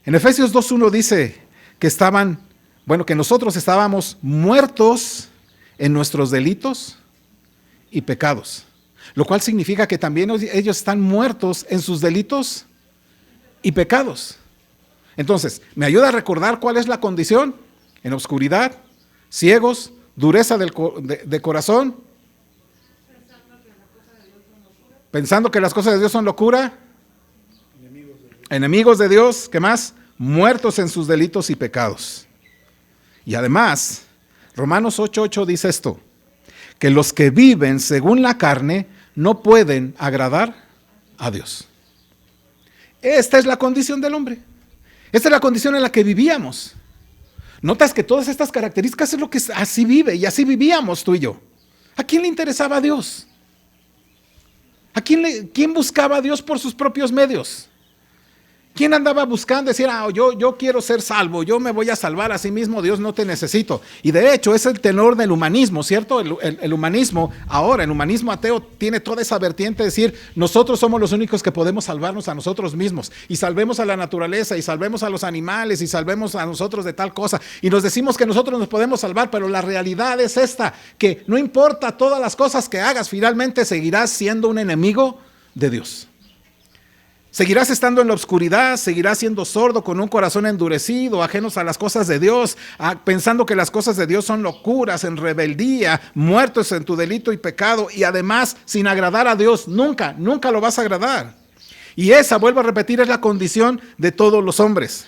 En Efesios 2:1 dice que nosotros estábamos muertos en nuestros delitos y pecados. Lo cual significa que también ellos están muertos en sus delitos y pecados. Entonces, ¿me ayuda a recordar cuál es la condición? En oscuridad, ciegos, dureza de corazón, pensando que las cosas de Dios son locura, enemigos de Dios, ¿qué más? Muertos en sus delitos y pecados. Y además, Romanos 8:8 dice esto, que los que viven según la carne no pueden agradar a Dios. Esta es la condición del hombre. Esta es la condición en la que vivíamos. Notas que todas estas características es lo que así vive y así vivíamos tú y yo. ¿A quién le interesaba a Dios? ¿Quién buscaba a Dios por sus propios medios? ¿Quién andaba buscando decir, yo quiero ser salvo, yo me voy a salvar a sí mismo, Dios no te necesito? Y de hecho es el tenor del humanismo, ¿cierto? El humanismo ahora, el humanismo ateo tiene toda esa vertiente de decir, nosotros somos los únicos que podemos salvarnos a nosotros mismos y salvemos a la naturaleza y salvemos a los animales y salvemos a nosotros de tal cosa. Y nos decimos que nosotros nos podemos salvar, pero la realidad es esta, que no importa todas las cosas que hagas, finalmente seguirás siendo un enemigo de Dios. Seguirás estando en la oscuridad, seguirás siendo sordo, con un corazón endurecido, ajenos a las cosas de Dios, pensando que las cosas de Dios son locuras, en rebeldía, muertos en tu delito y pecado, y además sin agradar a Dios. Nunca lo vas a agradar. Y esa, vuelvo a repetir, es la condición de todos los hombres.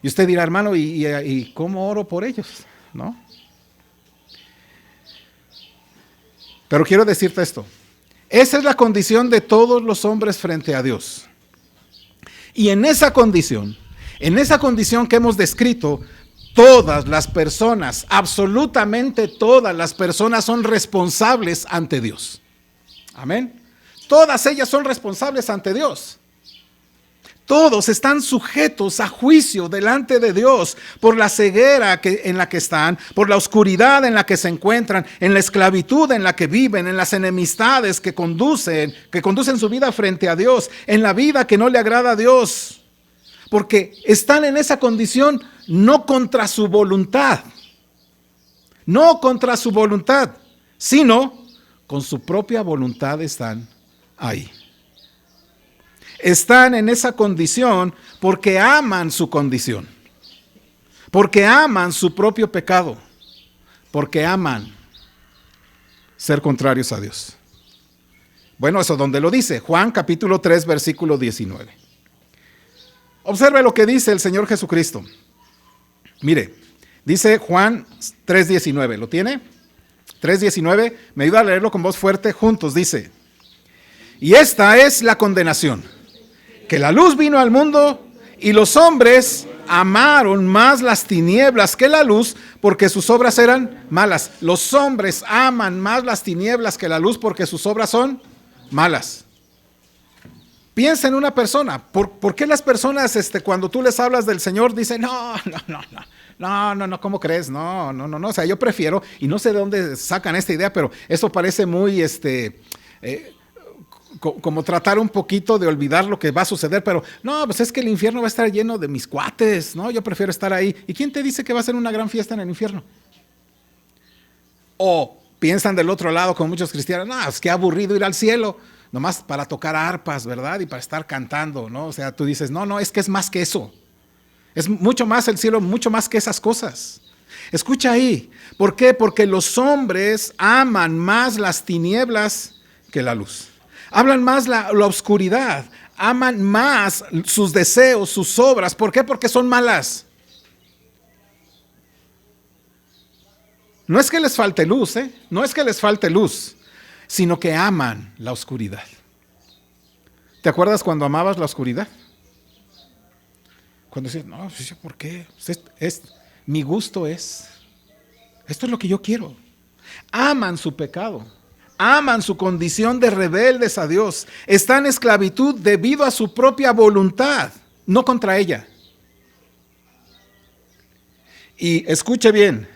Y usted dirá, hermano, ¿y cómo oro por ellos? ¿No? Pero quiero decirte esto. Esa es la condición de todos los hombres frente a Dios. Y en esa condición que hemos descrito, todas las personas, absolutamente todas las personas son responsables ante Dios. Amén. Todas ellas son responsables ante Dios. Todos están sujetos a juicio delante de Dios por la ceguera en la que están, por la oscuridad en la que se encuentran, en la esclavitud en la que viven, en las enemistades que conducen su vida frente a Dios, en la vida que no le agrada a Dios. Porque están en esa condición no contra su voluntad, sino con su propia voluntad están ahí. Están en esa condición porque aman su condición, porque aman su propio pecado, porque aman ser contrarios a Dios. Bueno, eso donde lo dice, Juan capítulo 3, versículo 19. Observe lo que dice el Señor Jesucristo. Mire, dice Juan 3:19, ¿lo tiene? 3:19, me ayuda a leerlo con voz fuerte juntos, dice, y esta es la condenación, que la luz vino al mundo y los hombres amaron más las tinieblas que la luz porque sus obras eran malas. Los hombres aman más las tinieblas que la luz porque sus obras son malas. Piensa en una persona. ¿Por qué las personas cuando tú les hablas del Señor dicen, no, ¿cómo crees? No, o sea, yo prefiero, y no sé de dónde sacan esta idea, pero eso parece muy, como tratar un poquito de olvidar lo que va a suceder, pero no, pues es que el infierno va a estar lleno de mis cuates, ¿no? Yo prefiero estar ahí. ¿Y quién te dice que va a ser una gran fiesta en el infierno? O piensan del otro lado con muchos cristianos, no, es que aburrido ir al cielo, nomás para tocar arpas, ¿verdad? Y para estar cantando, ¿no? O sea, tú dices, no, es que es más que eso. Es mucho más el cielo, mucho más que esas cosas. Escucha ahí, ¿por qué? Porque los hombres aman más las tinieblas que la luz. Hablan más la oscuridad, aman más sus deseos, sus obras. ¿Por qué? Porque son malas. No es que les falte luz, no es que les falte luz, sino que aman la oscuridad. ¿Te acuerdas cuando amabas la oscuridad? Cuando decías, no, ¿por qué? Mi gusto es, esto es lo que yo quiero. Aman su pecado, aman su condición de rebeldes a Dios. Están en esclavitud debido a su propia voluntad, no contra ella. Y escuche bien,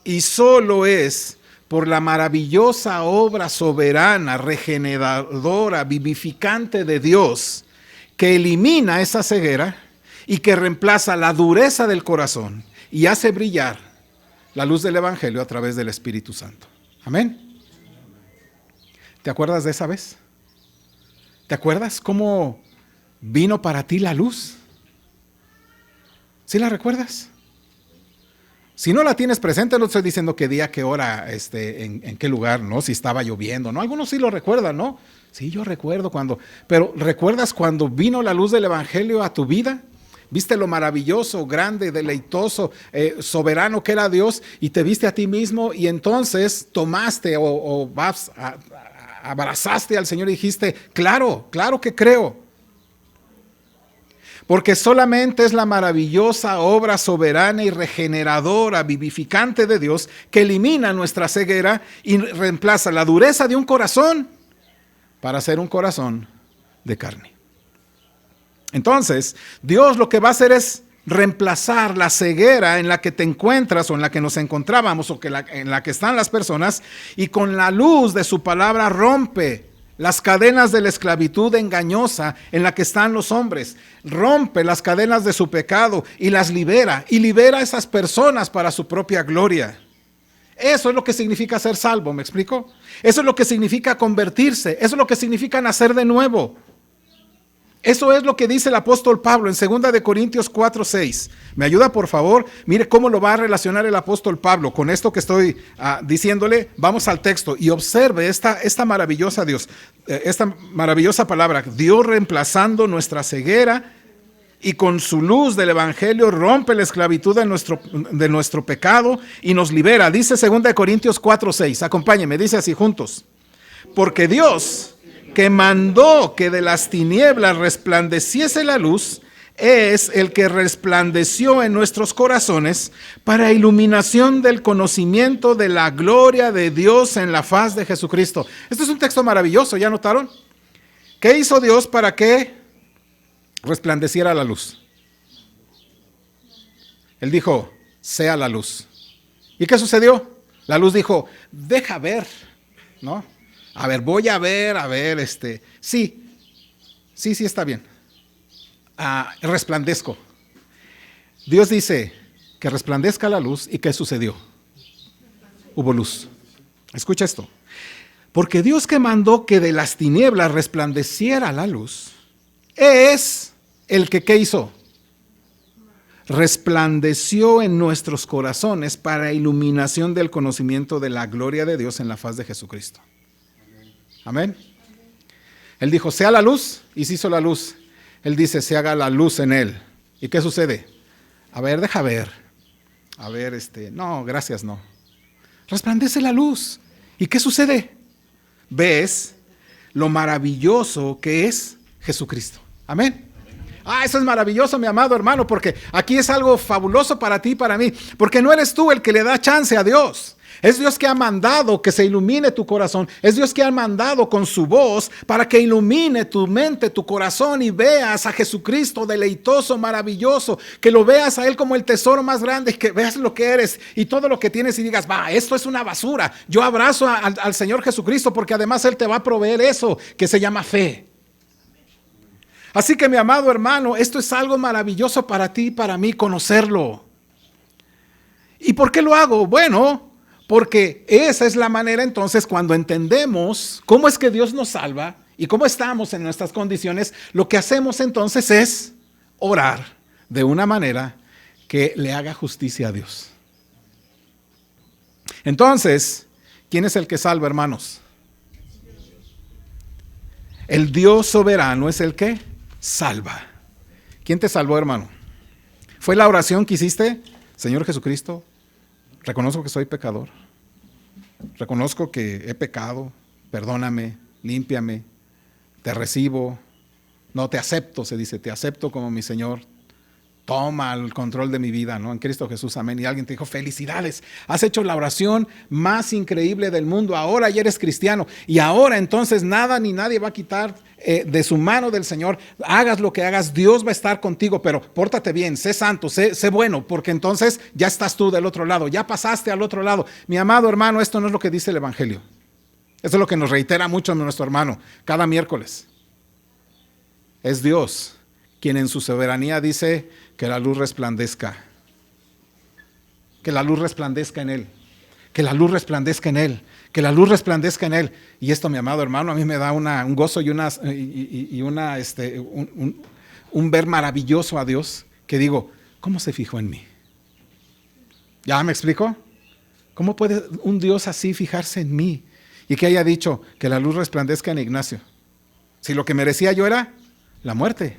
y solo es por la maravillosa obra soberana, regeneradora, vivificante de Dios, que elimina esa ceguera y que reemplaza la dureza del corazón y hace brillar la luz del Evangelio a través del Espíritu Santo. Amén. ¿Te acuerdas de esa vez? ¿Te acuerdas cómo vino para ti la luz? ¿Sí la recuerdas? Si no la tienes presente, no estoy diciendo qué día, qué hora, en qué lugar, ¿no? Si estaba lloviendo, ¿no? Algunos sí lo recuerdan, ¿no? Sí, yo recuerdo cuando, pero ¿recuerdas cuando vino la luz del Evangelio a tu vida? ¿Viste lo maravilloso, grande, deleitoso, soberano que era Dios y te viste a ti mismo y entonces tomaste o abrazaste al Señor y dijiste, claro, claro que creo? Porque solamente es la maravillosa obra soberana y regeneradora, vivificante de Dios que elimina nuestra ceguera y reemplaza la dureza de un corazón para hacer un corazón de carne. Entonces, Dios lo que va a hacer es reemplazar la ceguera en la que te encuentras o en la que nos encontrábamos o en la que están las personas, y con la luz de su palabra rompe las cadenas de la esclavitud engañosa en la que están los hombres, rompe las cadenas de su pecado y las libera, y libera a esas personas para su propia gloria. Eso es lo que significa ser salvo, ¿me explico? Eso es lo que significa convertirse, eso es lo que significa nacer de nuevo. Eso es lo que dice el apóstol Pablo en 2 de Corintios 4:6. ¿Me ayuda, por favor? Mire cómo lo va a relacionar el apóstol Pablo con esto que estoy diciéndole. Vamos al texto y observe esta maravillosa esta maravillosa palabra. Dios reemplazando nuestra ceguera y con su luz del evangelio rompe la esclavitud de nuestro pecado y nos libera. Dice 2 de Corintios 4:6. Acompáñenme, dice así juntos. Porque Dios, que mandó que de las tinieblas resplandeciese la luz, es el que resplandeció en nuestros corazones para iluminación del conocimiento de la gloria de Dios en la faz de Jesucristo. Este es un texto maravilloso, ¿ya notaron? ¿Qué hizo Dios para que resplandeciera la luz? Él dijo, sea la luz. ¿Y qué sucedió? La luz dijo, deja ver, ¿no? A ver, voy a ver, sí, está bien. Resplandezco. Dios dice que resplandezca la luz, ¿y qué sucedió? Hubo luz. Escucha esto. Porque Dios, que mandó que de las tinieblas resplandeciera la luz, es el que, ¿qué hizo? Resplandeció en nuestros corazones para iluminación del conocimiento de la gloria de Dios en la faz de Jesucristo. Amén. Él dijo, sea la luz, y se hizo la luz. Él dice, se haga la luz en él. ¿Y qué sucede? A ver, deja ver. A ver, no, gracias, no. Resplandece la luz. ¿Y qué sucede? Ves lo maravilloso que es Jesucristo. Amén. Eso es maravilloso, mi amado hermano, porque aquí es algo fabuloso para ti y para mí. Porque no eres tú el que le da chance a Dios. Es Dios que ha mandado que se ilumine tu corazón. Es Dios que ha mandado con su voz para que ilumine tu mente, tu corazón, y veas a Jesucristo deleitoso, maravilloso, que lo veas a Él como el tesoro más grande, que veas lo que eres y todo lo que tienes y digas, esto es una basura. Yo abrazo al Señor Jesucristo porque además Él te va a proveer eso que se llama fe. Así que, mi amado hermano, esto es algo maravilloso para ti y para mí, conocerlo. ¿Y por qué lo hago? Bueno, porque esa es la manera entonces cuando entendemos cómo es que Dios nos salva y cómo estamos en nuestras condiciones, lo que hacemos entonces es orar de una manera que le haga justicia a Dios. Entonces, ¿quién es el que salva, hermanos? El Dios soberano es el que salva. ¿Quién te salvó, hermano? ¿Fue la oración que hiciste? Señor Jesucristo, reconozco que soy pecador. Reconozco que he pecado. Perdóname, límpiame, te recibo. No, te acepto, se dice, te acepto como mi Señor. Toma el control de mi vida, ¿no? En Cristo Jesús, amén. Y alguien te dijo, felicidades, has hecho la oración más increíble del mundo, ahora ya eres cristiano. Y ahora entonces nada ni nadie va a quitar de su mano del Señor. Hagas lo que hagas, Dios va a estar contigo, pero pórtate bien, sé santo, sé bueno, porque entonces ya estás tú del otro lado, ya pasaste al otro lado. Mi amado hermano, esto no es lo que dice el Evangelio. Eso es lo que nos reitera mucho nuestro hermano cada miércoles. Es Dios quien en su soberanía dice que la luz resplandezca. Que la luz resplandezca en Él. Que la luz resplandezca en Él. Que la luz resplandezca en Él. Y esto, mi amado hermano, a mí me da un gozo y un ver maravilloso a Dios, que digo, ¿cómo se fijó en mí? ¿Ya me explico? ¿Cómo puede un Dios así fijarse en mí? Y que haya dicho que la luz resplandezca en Ignacio. Si lo que merecía yo era la muerte.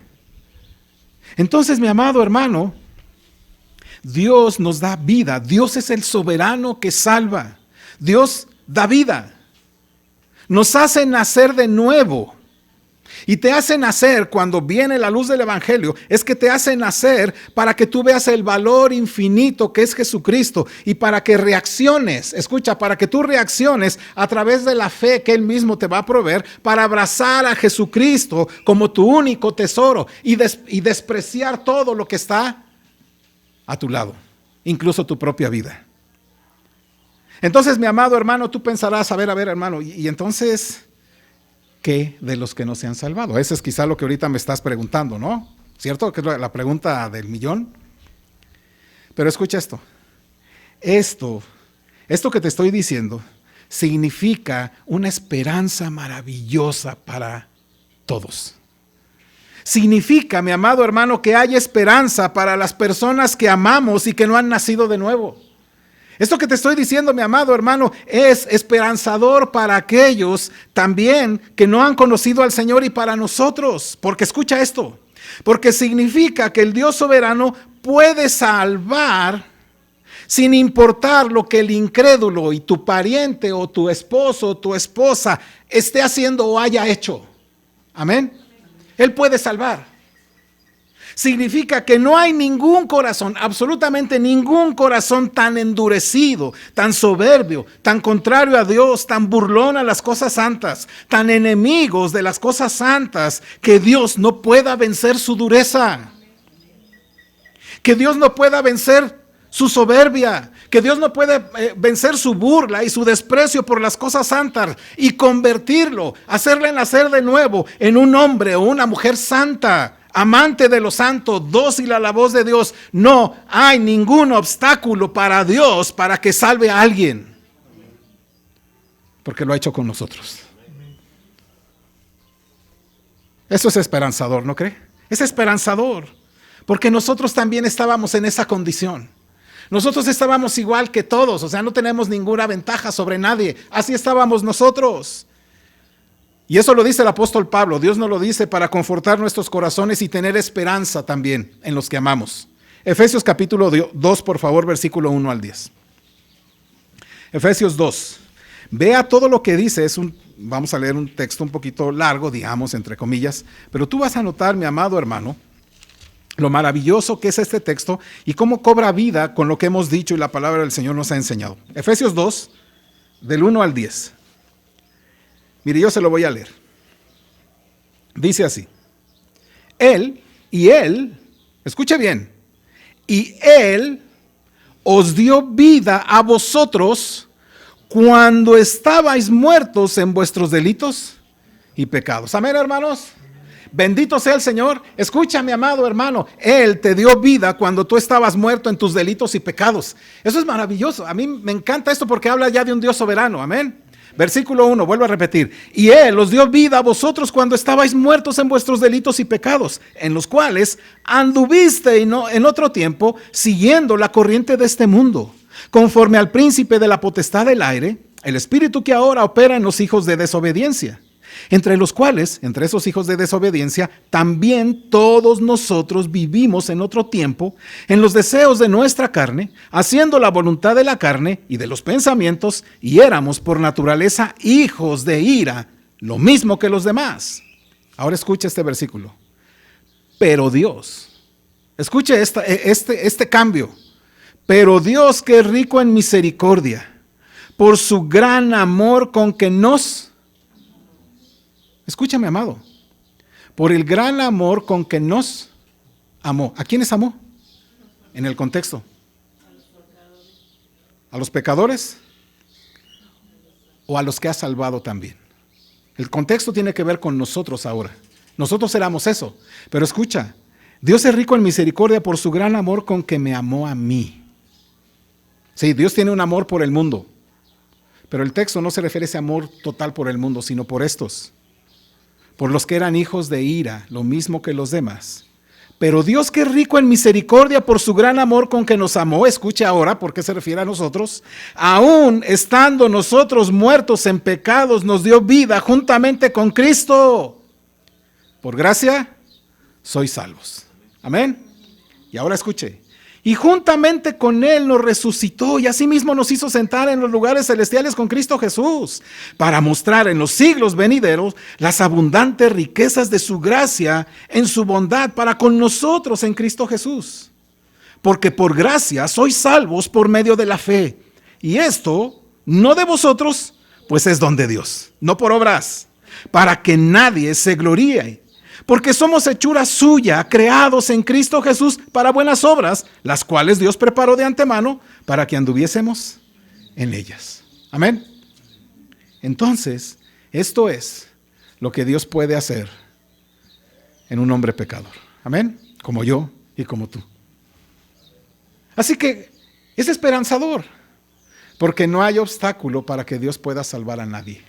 Entonces, mi amado hermano, Dios nos da vida. Dios es el soberano que salva. Dios da vida. Nos hace nacer de nuevo. Y te hace nacer cuando viene la luz del Evangelio. Es que te hace nacer para que tú veas el valor infinito que es Jesucristo. Y para que reacciones, escucha, para que tú reacciones a través de la fe que Él mismo te va a proveer. Para abrazar a Jesucristo como tu único tesoro. Y despreciar todo lo que está a tu lado. Incluso tu propia vida. Entonces, mi amado hermano, tú pensarás, a ver, hermano, y entonces, ¿qué de los que no se han salvado? Ese es quizá lo que ahorita me estás preguntando, ¿no? ¿Cierto? Que es la pregunta del millón. Pero escucha esto. Esto que te estoy diciendo significa una esperanza maravillosa para todos. Significa, mi amado hermano, que hay esperanza para las personas que amamos y que no han nacido de nuevo. Esto que te estoy diciendo, mi amado hermano, es esperanzador para aquellos también que no han conocido al Señor y para nosotros. Porque escucha esto, porque significa que el Dios soberano puede salvar sin importar lo que el incrédulo y tu pariente o tu esposo o tu esposa esté haciendo o haya hecho. Amén. Él puede salvar. Significa que no hay ningún corazón, absolutamente ningún corazón tan endurecido, tan soberbio, tan contrario a Dios, tan burlón a las cosas santas, tan enemigos de las cosas santas, que Dios no pueda vencer su dureza. Que Dios no pueda vencer su soberbia, que Dios no puede vencer su burla y su desprecio por las cosas santas y convertirlo, hacerle nacer de nuevo en un hombre o una mujer santa, amante de lo santo, dócil a la voz de Dios. No hay ningún obstáculo para Dios para que salve a alguien, porque lo ha hecho con nosotros. Eso es esperanzador, ¿no cree? Es esperanzador, porque nosotros también estábamos en esa condición. Nosotros estábamos igual que todos, o sea, no tenemos ninguna ventaja sobre nadie. Así estábamos nosotros. Y eso lo dice el apóstol Pablo. Dios nos lo dice para confortar nuestros corazones y tener esperanza también en los que amamos. Efesios capítulo 2, por favor, versículo 1 al 10. Efesios 2. Vea todo lo que dice. Vamos a leer un texto un poquito largo, digamos, entre comillas. Pero tú vas a notar, mi amado hermano, lo maravilloso que es este texto y cómo cobra vida con lo que hemos dicho y la palabra del Señor nos ha enseñado. Efesios 2, del 1 al 10. Mire, yo se lo voy a leer. Dice así. Él, escuche bien, y Él os dio vida a vosotros cuando estabais muertos en vuestros delitos y pecados. Amén, hermanos. Bendito sea el Señor. Escucha, mi amado hermano, Él te dio vida cuando tú estabas muerto en tus delitos y pecados. Eso es maravilloso. A mí me encanta esto porque habla ya de un Dios soberano. Amén. Versículo 1, vuelvo a repetir. Y Él os dio vida a vosotros cuando estabais muertos en vuestros delitos y pecados, en los cuales anduviste en otro tiempo, siguiendo la corriente de este mundo, conforme al príncipe de la potestad del aire, el espíritu que ahora opera en los hijos de desobediencia, entre los cuales, entre esos hijos de desobediencia, también todos nosotros vivimos en otro tiempo, en los deseos de nuestra carne, haciendo la voluntad de la carne y de los pensamientos, y éramos por naturaleza hijos de ira, lo mismo que los demás. Ahora escuche este versículo. Pero Dios, escuche este cambio. Pero Dios, que es rico en misericordia, por su gran amor con que nos... Escúchame, amado. Por el gran amor con que nos amó. ¿A quiénes amó? En el contexto. ¿A los pecadores? ¿O a los que ha salvado también? El contexto tiene que ver con nosotros ahora. Nosotros éramos eso. Pero escucha, Dios es rico en misericordia por su gran amor con que me amó a mí. Sí, Dios tiene un amor por el mundo. Pero el texto no se refiere a ese amor total por el mundo, sino por estos. Por los que eran hijos de ira, lo mismo que los demás. Pero Dios, que es rico en misericordia por su gran amor con que nos amó, escuche ahora por qué se refiere a nosotros, aún estando nosotros muertos en pecados, nos dio vida juntamente con Cristo. Por gracia, sois salvos. Amén. Y ahora escuche. Y juntamente con Él nos resucitó y asimismo nos hizo sentar en los lugares celestiales con Cristo Jesús, para mostrar en los siglos venideros las abundantes riquezas de su gracia en su bondad para con nosotros en Cristo Jesús. Porque por gracia sois salvos por medio de la fe. Y esto no de vosotros, pues es don de Dios, no por obras, para que nadie se gloríe. Porque somos hechura suya, creados en Cristo Jesús para buenas obras, las cuales Dios preparó de antemano para que anduviésemos en ellas. Amén. Entonces, esto es lo que Dios puede hacer en un hombre pecador. Amén. Como yo y como tú. Así que es esperanzador, porque no hay obstáculo para que Dios pueda salvar a nadie.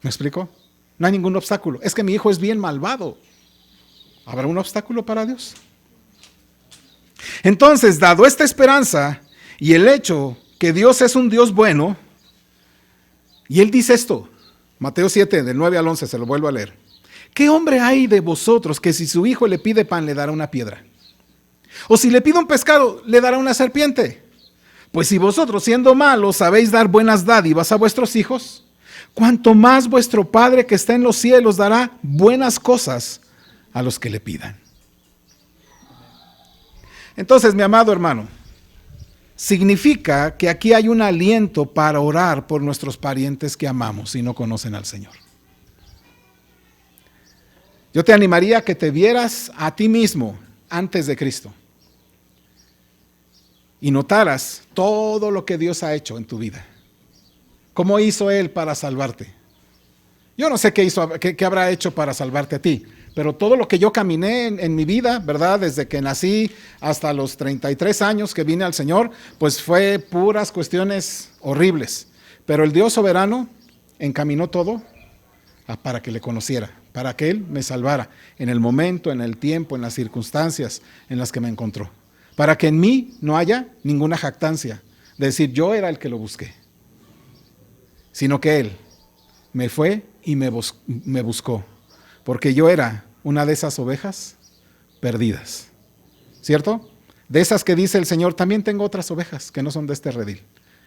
¿Me explico? No hay ningún obstáculo. Es que mi hijo es bien malvado. ¿Habrá un obstáculo para Dios? Entonces, dado esta esperanza y el hecho que Dios es un Dios bueno, y Él dice esto, Mateo 7, del 9 al 11, se lo vuelvo a leer. ¿Qué hombre hay de vosotros que si su hijo le pide pan, le dará una piedra? O si le pide un pescado, le dará una serpiente? Pues si vosotros, siendo malos, sabéis dar buenas dádivas a vuestros hijos, cuanto más vuestro Padre que está en los cielos dará buenas cosas a los que le pidan. Entonces, mi amado hermano, significa que aquí hay un aliento para orar por nuestros parientes que amamos y no conocen al Señor. Yo te animaría a que te vieras a ti mismo antes de Cristo y notaras todo lo que Dios ha hecho en tu vida. ¿Cómo hizo Él para salvarte? Yo no sé qué habrá hecho para salvarte a ti, pero todo lo que yo caminé en mi vida, ¿verdad? Desde que nací hasta los 33 años que vine al Señor, pues fue puras cuestiones horribles. Pero el Dios soberano encaminó todo para que le conociera, para que Él me salvara en el momento, en el tiempo, en las circunstancias en las que me encontró. Para que en mí no haya ninguna jactancia de decir yo era el que lo busqué, sino que Él me fue y me buscó. Porque yo era una de esas ovejas perdidas, ¿cierto? De esas que dice el Señor, también tengo otras ovejas que no son de este redil,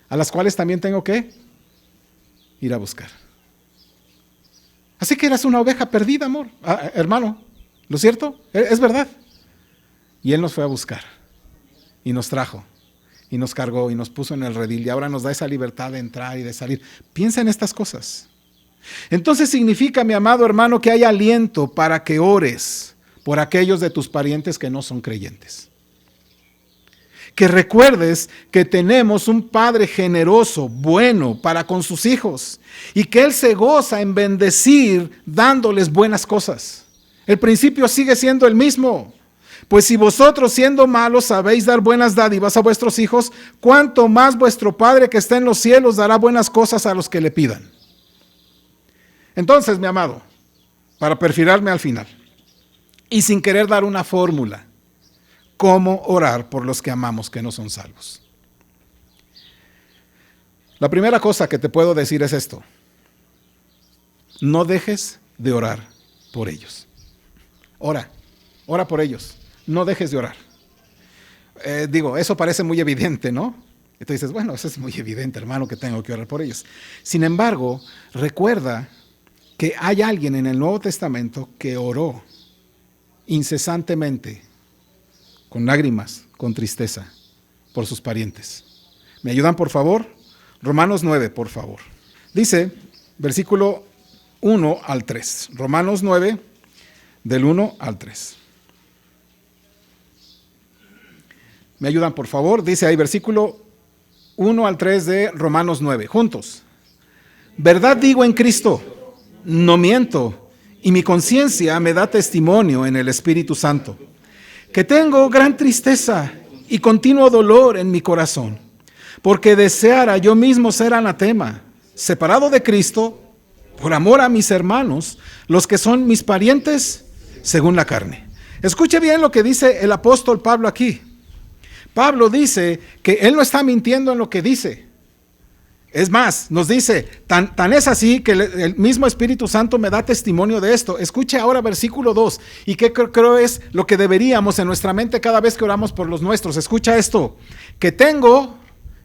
a las cuales también tengo que ir a buscar. Así que eras una oveja perdida, amor, hermano, ¿lo es cierto? Es verdad. Y Él nos fue a buscar y nos trajo y nos cargó y nos puso en el redil y ahora nos da esa libertad de entrar y de salir. Piensa en estas cosas. Entonces significa, mi amado hermano, que hay aliento para que ores por aquellos de tus parientes que no son creyentes. Que recuerdes que tenemos un Padre generoso, bueno para con sus hijos y que Él se goza en bendecir dándoles buenas cosas. El principio sigue siendo el mismo. Pues si vosotros siendo malos sabéis dar buenas dádivas a vuestros hijos, cuánto más vuestro Padre que está en los cielos dará buenas cosas a los que le pidan. Entonces, mi amado, para perfilarme al final, y sin querer dar una fórmula, ¿cómo orar por los que amamos que no son salvos? La primera cosa que te puedo decir es esto. no dejes de orar por ellos. Ora por ellos, no dejes de orar. Eso parece muy evidente, ¿no? Y tú dices, bueno, eso es muy evidente, hermano, que tengo que orar por ellos. Sin embargo, recuerda que hay alguien en el Nuevo Testamento que oró incesantemente, con lágrimas, con tristeza, por sus parientes. ¿Me ayudan, por favor? Romanos 9, por favor. Dice, versículo 1 al 3. Romanos 9, del 1 al 3. ¿Me ayudan, por favor? Dice ahí, versículo 1 al 3 de Romanos 9. Juntos. Verdad digo en Cristo, no miento, y mi conciencia me da testimonio en el Espíritu Santo, que tengo gran tristeza y continuo dolor en mi corazón, porque deseara yo mismo ser anatema, separado de Cristo, por amor a mis hermanos, los que son mis parientes según la carne. Escuche bien lo que dice el apóstol Pablo aquí. Pablo dice que él no está mintiendo en lo que dice. Es más, nos dice, tan es así que el mismo Espíritu Santo me da testimonio de esto. Escuche ahora versículo 2, y que creo es lo que deberíamos en nuestra mente cada vez que oramos por los nuestros. Escucha esto, que tengo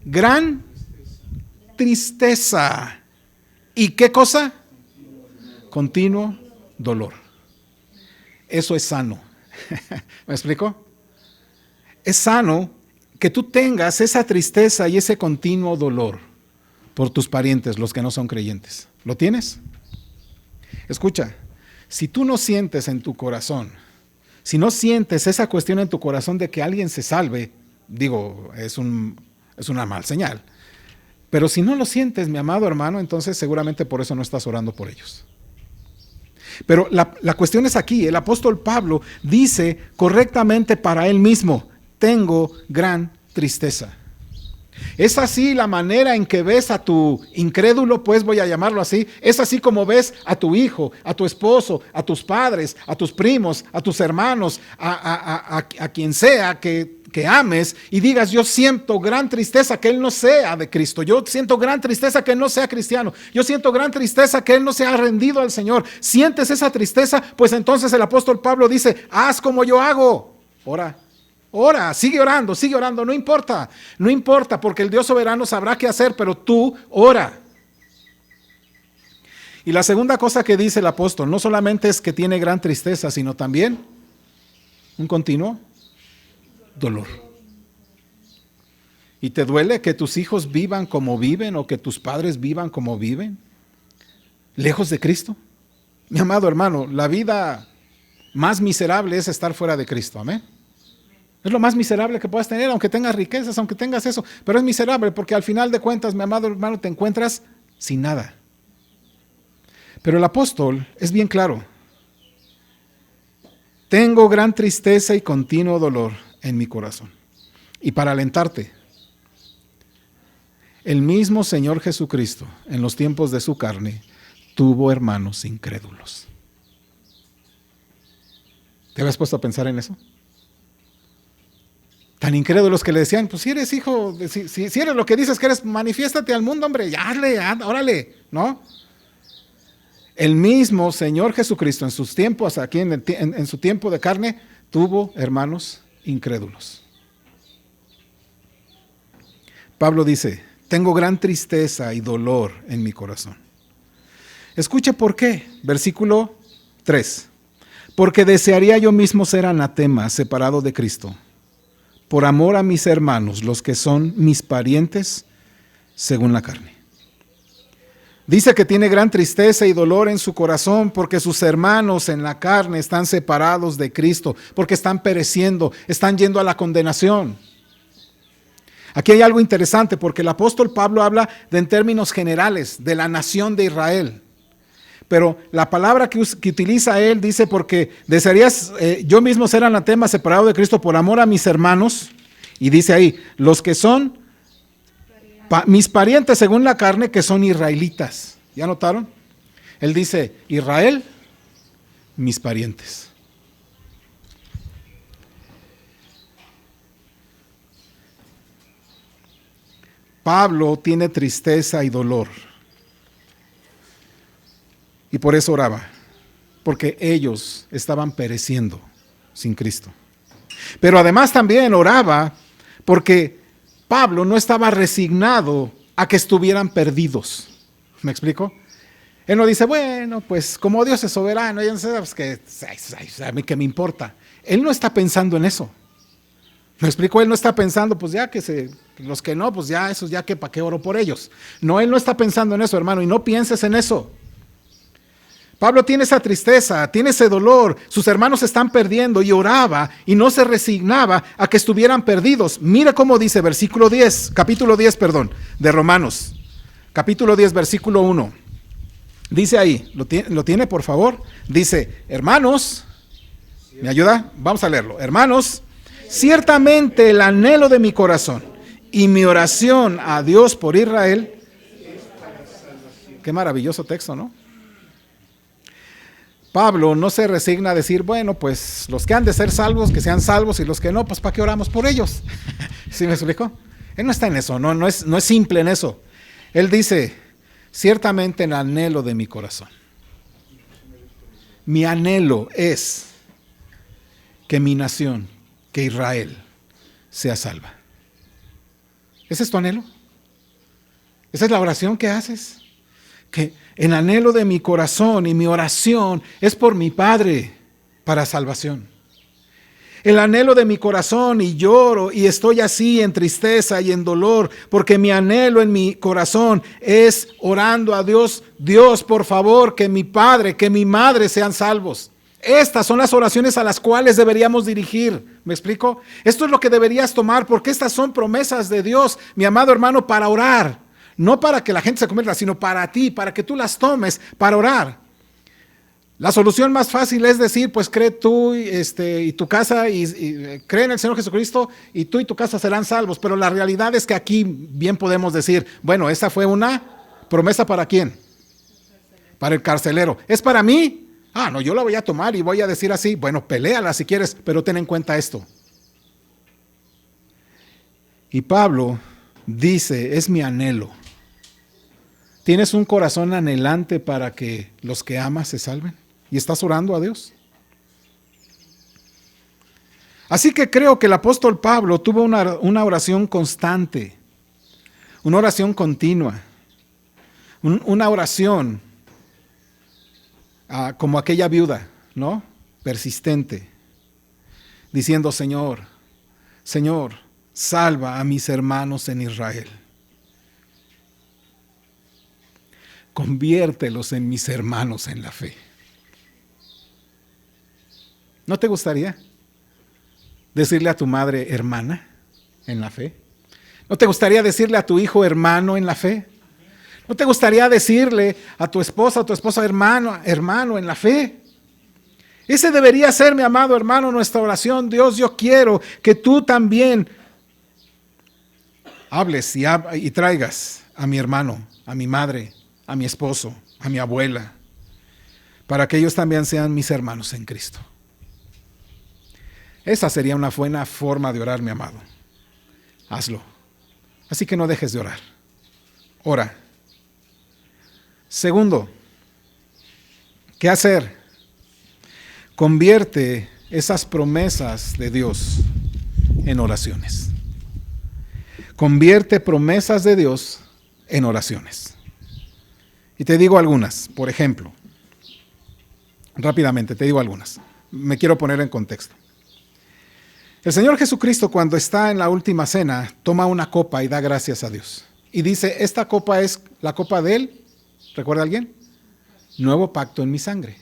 gran tristeza. ¿Y qué cosa? Continuo dolor. Eso es sano. ¿Me explico? Es sano que tú tengas esa tristeza y ese continuo dolor por tus parientes, los que no son creyentes. ¿Lo tienes? Escucha, si tú no sientes en tu corazón, si no sientes esa cuestión en tu corazón de que alguien se salve, es una mal señal. Pero si no lo sientes, mi amado hermano, entonces seguramente por eso no estás orando por ellos. Pero la cuestión es aquí, el apóstol Pablo dice correctamente para él mismo, tengo gran tristeza. ¿Es así la manera en que ves a tu incrédulo? Pues voy a llamarlo así. ¿Es así como ves a tu hijo, a tu esposo, a tus padres, a tus primos, a tus hermanos, a quien sea que ames y digas, yo siento gran tristeza que él no sea de Cristo, yo siento gran tristeza que él no sea cristiano, yo siento gran tristeza que él no se ha rendido al Señor? ¿Sientes esa tristeza? Pues entonces el apóstol Pablo dice, haz como yo hago. Ora, sigue orando, no importa, porque el Dios soberano sabrá qué hacer, pero tú ora. Y la segunda cosa que dice el apóstol, no solamente es que tiene gran tristeza, sino también un continuo dolor. ¿Y te duele que tus hijos vivan como viven o que tus padres vivan como viven? ¿Lejos de Cristo? Mi amado hermano, la vida más miserable es estar fuera de Cristo, amén. Es lo más miserable que puedas tener, aunque tengas riquezas, aunque tengas eso. Pero es miserable porque al final de cuentas, mi amado hermano, te encuentras sin nada. Pero el apóstol es bien claro. Tengo gran tristeza y continuo dolor en mi corazón. Y para alentarte, el mismo Señor Jesucristo, en los tiempos de su carne, tuvo hermanos incrédulos. ¿Te habías puesto a pensar en eso? Tan incrédulos que le decían, pues si eres hijo, si eres lo que dices que eres, manifiéstate al mundo, hombre, ya órale, ¿no? El mismo Señor Jesucristo en sus tiempos, aquí en su tiempo de carne, tuvo hermanos incrédulos. Pablo dice, tengo gran tristeza y dolor en mi corazón. Escuche por qué, versículo 3. Porque desearía yo mismo ser anatema, separado de Cristo, por amor a mis hermanos, los que son mis parientes según la carne. Dice que tiene gran tristeza y dolor en su corazón porque sus hermanos en la carne están separados de Cristo, porque están pereciendo, están yendo a la condenación. Aquí hay algo interesante porque el apóstol Pablo habla en términos generales de la nación de Israel. Pero la palabra que utiliza él dice, porque desearías yo mismo ser anatema, separado de Cristo por amor a mis hermanos. Y dice ahí, los que son mis parientes según la carne, que son israelitas. ¿Ya notaron? Él dice, Israel, mis parientes. Pablo tiene tristeza y dolor Y por eso oraba, porque ellos estaban pereciendo sin Cristo. Pero además también oraba porque Pablo no estaba resignado a que estuvieran perdidos. ¿Me explico? Él no dice, bueno, pues como Dios es soberano, pues que a mí qué me importa. Él no está pensando en eso. ¿Me explico? Él no está pensando, pues ya los que no, pues ya esos ya que para qué oro por ellos. No, él no está pensando en eso, hermano, y no pienses en eso. Pablo tiene esa tristeza, tiene ese dolor, sus hermanos se están perdiendo y oraba y no se resignaba a que estuvieran perdidos. Mira cómo dice capítulo 10, de Romanos, capítulo 10, versículo 1. Dice ahí, ¿lo tiene por favor? Dice, hermanos, ¿me ayuda? Vamos a leerlo. Hermanos, ciertamente el anhelo de mi corazón y mi oración a Dios por Israel. Qué maravilloso texto, ¿no? Pablo no se resigna a decir, bueno, pues los que han de ser salvos, que sean salvos, y los que no, pues ¿para qué oramos por ellos? ¿Sí me explico? Él no está en eso, no es simple en eso. Él dice, ciertamente el anhelo de mi corazón. Mi anhelo es que mi nación, que Israel, sea salva. ¿Ese es tu anhelo? ¿Esa es la oración que haces? Que el anhelo de mi corazón y mi oración es por mi Padre para salvación. El anhelo de mi corazón y lloro y estoy así en tristeza y en dolor porque mi anhelo en mi corazón es orando a Dios. Dios, por favor, que mi padre, que mi madre sean salvos. Estas son las oraciones a las cuales deberíamos dirigir. ¿Me explico? Esto es lo que deberías tomar porque estas son promesas de Dios, mi amado hermano, para orar. No para que la gente se convierta, sino para ti, para que tú las tomes para orar. La solución más fácil es decir, pues cree tú y tu casa, y cree en el Señor Jesucristo y tú y tu casa serán salvos. Pero la realidad es que aquí bien podemos decir, bueno, esa fue una promesa ¿para quién? Para el carcelero. ¿Es para mí? No, yo la voy a tomar y voy a decir así. Bueno, peléala si quieres, pero ten en cuenta esto. Y Pablo dice, es mi anhelo. ¿Tienes un corazón anhelante para que los que amas se salven? ¿Y estás orando a Dios? Así que creo que el apóstol Pablo tuvo una oración constante, una oración continua, una oración como aquella viuda, ¿no? Persistente, diciendo, Señor, salva a mis hermanos en Israel. Conviértelos en mis hermanos en la fe. ¿No te gustaría decirle a tu madre hermana en la fe? ¿No te gustaría decirle a tu hijo hermano en la fe? ¿No te gustaría decirle a tu esposa hermano en la fe? Ese debería ser, mi amado hermano, nuestra oración. Dios, yo quiero que tú también hables y traigas a mi hermano, a mi madre, a mi esposo, a mi abuela, para que ellos también sean mis hermanos en Cristo. Esa sería una buena forma de orar, mi amado. Hazlo. Así que no dejes de orar. Ora. Segundo, ¿qué hacer? Convierte esas promesas de Dios en oraciones. Convierte promesas de Dios en oraciones. Y te digo algunas, por ejemplo, rápidamente te digo algunas. Me quiero poner en contexto. El Señor Jesucristo, cuando está en la última cena, toma una copa y da gracias a Dios. Y dice, esta copa es la copa de Él, ¿recuerda alguien? Nuevo pacto en mi sangre.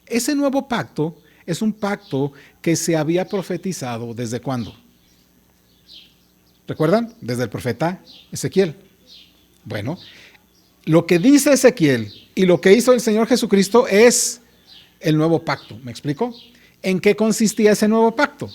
Ese nuevo pacto es un pacto que se había profetizado ¿desde cuándo? ¿Recuerdan? Desde el profeta Ezequiel. Bueno, lo que dice Ezequiel y lo que hizo el Señor Jesucristo es el nuevo pacto. ¿Me explico? ¿En qué consistía ese nuevo pacto?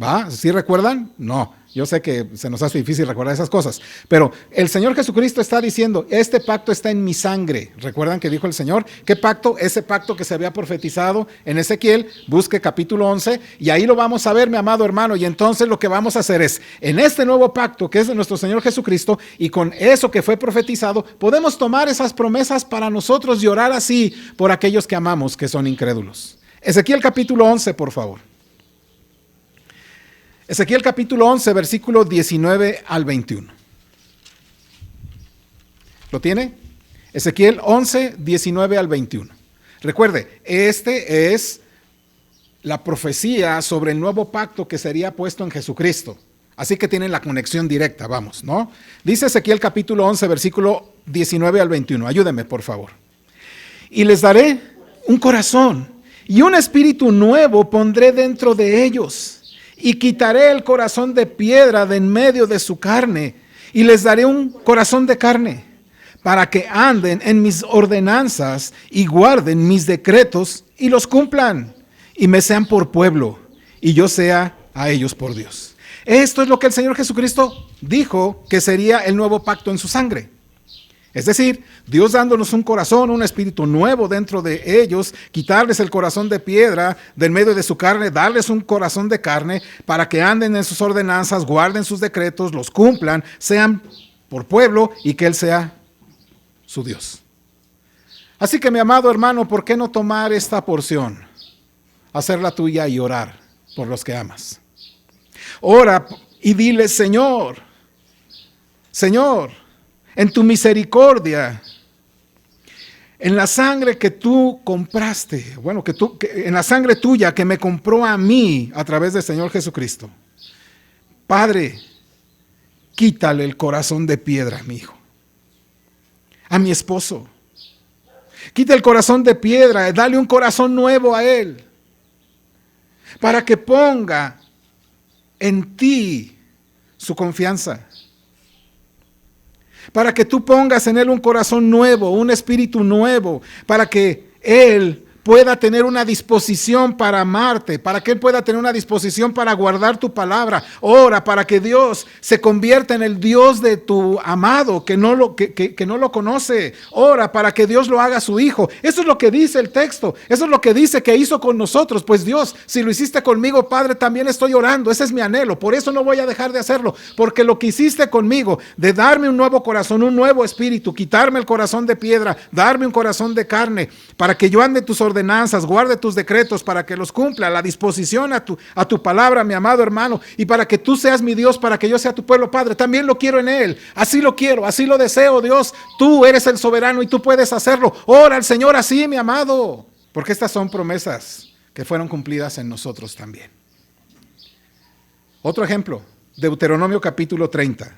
¿Va? ¿Sí recuerdan? No. Yo sé que se nos hace difícil recordar esas cosas, pero el Señor Jesucristo está diciendo, este pacto está en mi sangre. ¿Recuerdan que dijo el Señor? ¿Qué pacto? Ese pacto que se había profetizado en Ezequiel. Busque capítulo 11 y ahí lo vamos a ver, mi amado hermano. Y entonces lo que vamos a hacer es, en este nuevo pacto que es de nuestro Señor Jesucristo y con eso que fue profetizado, podemos tomar esas promesas para nosotros y orar así por aquellos que amamos, que son incrédulos. Ezequiel capítulo 11, por favor. Ezequiel capítulo 11, versículo 19 al 21. ¿Lo tiene? Ezequiel 11, 19 al 21. Recuerde, este es la profecía sobre el nuevo pacto que sería puesto en Jesucristo. Así que tienen la conexión directa, vamos, ¿no? Dice Ezequiel capítulo 11, versículo 19 al 21. Ayúdeme, por favor. Y les daré un corazón y un espíritu nuevo pondré dentro de ellos. Y quitaré el corazón de piedra de en medio de su carne, y les daré un corazón de carne, para que anden en mis ordenanzas y guarden mis decretos y los cumplan, y me sean por pueblo, y yo sea a ellos por Dios. Esto es lo que el Señor Jesucristo dijo que sería el nuevo pacto en su sangre. Es decir, Dios dándonos un corazón, un espíritu nuevo dentro de ellos, quitarles el corazón de piedra del medio de su carne, darles un corazón de carne para que anden en sus ordenanzas, guarden sus decretos, los cumplan, sean por pueblo y que Él sea su Dios. Así que mi amado hermano, ¿por qué no tomar esta porción, hacerla tuya y orar por los que amas? Ora y dile, Señor, en tu misericordia, en la sangre que tú compraste, en la sangre tuya que me compró a mí a través del Señor Jesucristo. Padre, quítale el corazón de piedra a mi hijo, a mi esposo. Quita el corazón de piedra, dale un corazón nuevo a él, para que ponga en ti su confianza. Para que tú pongas en él un corazón nuevo, un espíritu nuevo, para que él pueda tener una disposición para amarte, para que él pueda tener una disposición para guardar tu palabra. Ora para que Dios se convierta en el Dios de tu amado, que no lo conoce. Ora para que Dios lo haga su hijo. Eso es lo que dice el texto. Eso es lo que dice que hizo con nosotros. Pues Dios, si lo hiciste conmigo, Padre, también estoy orando. Ese es mi anhelo. Por eso no voy a dejar de hacerlo. Porque lo que hiciste conmigo, de darme un nuevo corazón, un nuevo espíritu, quitarme el corazón de piedra, darme un corazón de carne, para que yo ande en tus ordenanzas, guarde tus decretos para que los cumpla, la disposición a tu palabra, mi amado hermano, y para que tú seas mi Dios, para que yo sea tu pueblo, Padre, también lo quiero en él, así lo quiero, así lo deseo, Dios, tú eres el soberano y tú puedes hacerlo. Ora al Señor así, mi amado, porque estas son promesas que fueron cumplidas en nosotros también. Otro ejemplo, Deuteronomio capítulo 30,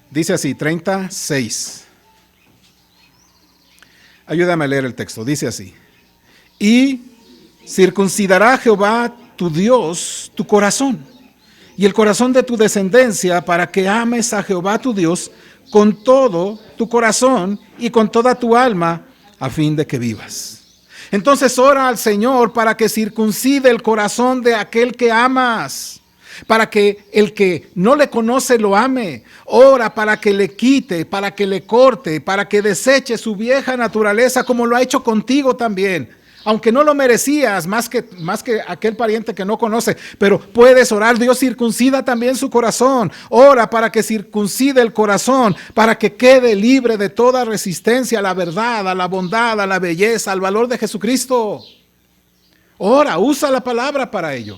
dice así, 36. Ayúdame a leer el texto, dice así. Y circuncidará Jehová tu Dios tu corazón y el corazón de tu descendencia, para que ames a Jehová tu Dios con todo tu corazón y con toda tu alma, a fin de que vivas. Entonces ora al Señor para que circuncide el corazón de aquel que amas, para que el que no le conoce lo ame. Ora para que le quite, para que le corte, para que deseche su vieja naturaleza, como lo ha hecho contigo también. Aunque no lo merecías, más que aquel pariente que no conoce, pero puedes orar. Dios, circuncida también su corazón. Ora para que circuncide el corazón, para que quede libre de toda resistencia a la verdad, a la bondad, a la belleza, al valor de Jesucristo. Ora, usa la palabra para ello.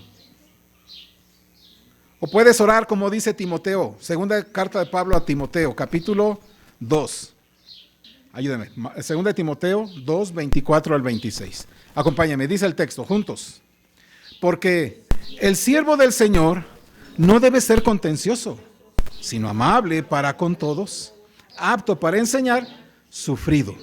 O puedes orar como dice Timoteo, segunda carta de Pablo a Timoteo, capítulo 2. Ayúdame, segunda de Timoteo 2, 24 al 26. Acompáñame, dice el texto, juntos. Porque el siervo del Señor no debe ser contencioso, sino amable para con todos, apto para enseñar, sufrido,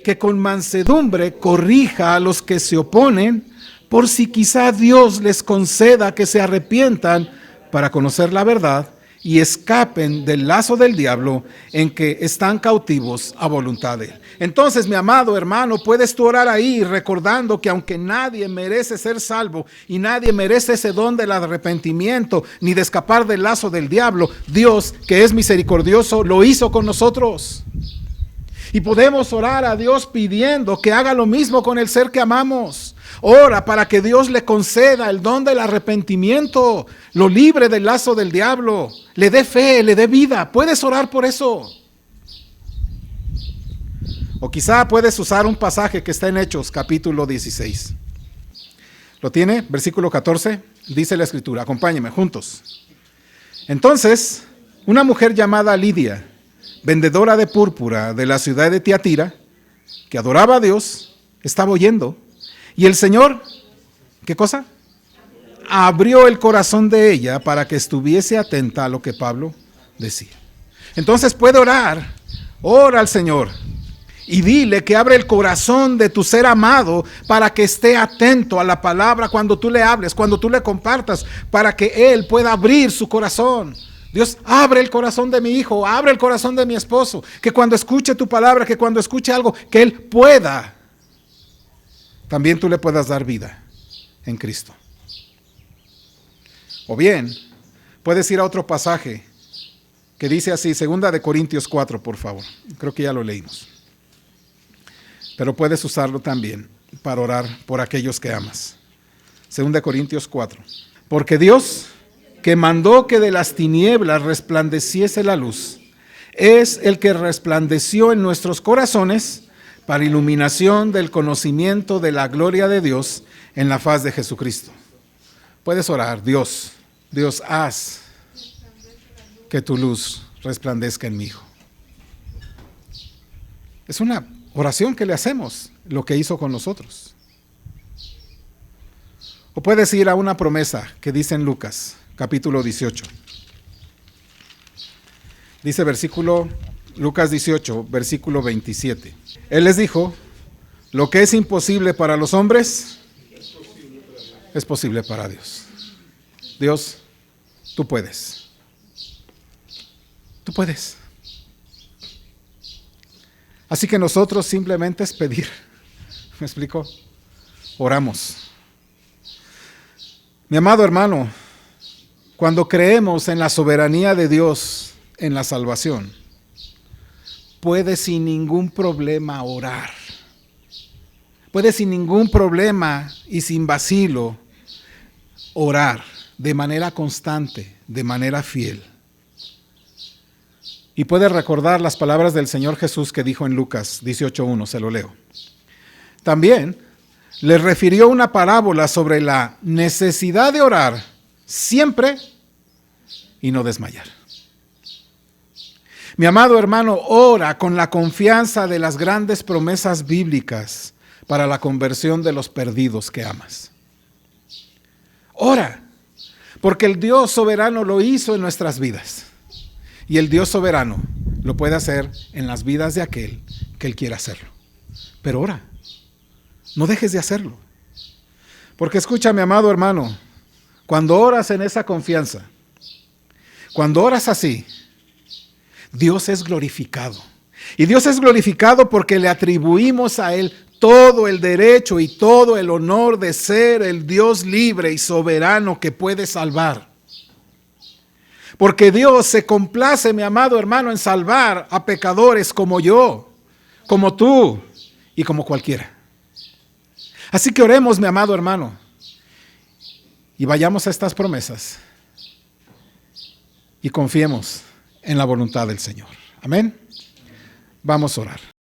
que con mansedumbre corrija a los que se oponen, por si quizá Dios les conceda que se arrepientan para conocer la verdad y escapen del lazo del diablo en que están cautivos a voluntad de él. Entonces, mi amado hermano, puedes tú orar ahí recordando que aunque nadie merece ser salvo y nadie merece ese don del arrepentimiento ni de escapar del lazo del diablo, Dios, que es misericordioso, lo hizo con nosotros. Y podemos orar a Dios pidiendo que haga lo mismo con el ser que amamos. Ora para que Dios le conceda el don del arrepentimiento, lo libre del lazo del diablo, le dé fe, le dé vida. Puedes orar por eso. O quizá puedes usar un pasaje que está en Hechos, capítulo 16. ¿Lo tiene? Versículo 14. Dice la Escritura. Acompáñenme juntos. Entonces, una mujer llamada Lidia, vendedora de púrpura de la ciudad de Tiatira, que adoraba a Dios, estaba oyendo. Y el Señor, ¿qué cosa? Abrió el corazón de ella para que estuviese atenta a lo que Pablo decía. Entonces puede orar. Ora al Señor y dile que abre el corazón de tu ser amado para que esté atento a la palabra cuando tú le hables, cuando tú le compartas, para que él pueda abrir su corazón. Dios, abre el corazón de mi hijo, abre el corazón de mi esposo, que cuando escuche tu palabra, que cuando escuche algo, que él pueda, también tú le puedas dar vida en Cristo. O bien, puedes ir a otro pasaje que dice así, 2 Corintios 4, por favor. Creo que ya lo leímos. Pero puedes usarlo también para orar por aquellos que amas. 2 Corintios 4. Porque Dios, que mandó que de las tinieblas resplandeciese la luz, es el que resplandeció en nuestros corazones para iluminación del conocimiento de la gloria de Dios en la faz de Jesucristo. Puedes orar, Dios, haz que tu luz resplandezca en mi hijo. Es una oración que le hacemos, lo que hizo con nosotros. O puedes ir a una promesa que dice en Lucas, capítulo 18. Dice Lucas 18, versículo 27. Él les dijo, lo que es imposible para los hombres, es posible para Dios. Dios, tú puedes. Tú puedes. Así que nosotros simplemente es pedir. ¿Me explico? Oramos. Mi amado hermano, cuando creemos en la soberanía de Dios en la salvación, puedes sin ningún problema orar. Puedes sin ningún problema y sin vacilo orar de manera constante, de manera fiel. Y puedes recordar las palabras del Señor Jesús que dijo en Lucas 18:1, se lo leo. También les refirió una parábola sobre la necesidad de orar siempre y no desmayar. Mi amado hermano, ora con la confianza de las grandes promesas bíblicas para la conversión de los perdidos que amas. Ora, porque el Dios soberano lo hizo en nuestras vidas. Y el Dios soberano lo puede hacer en las vidas de aquel que Él quiera hacerlo. Pero ora, no dejes de hacerlo. Porque escucha, mi amado hermano, cuando oras en esa confianza, cuando oras así, Dios es glorificado. Y Dios es glorificado porque le atribuimos a Él todo el derecho y todo el honor de ser el Dios libre y soberano que puede salvar. Porque Dios se complace, mi amado hermano, en salvar a pecadores como yo, como tú y como cualquiera. Así que oremos, mi amado hermano, y vayamos a estas promesas y confiemos en la voluntad del Señor. Amén. Vamos a orar.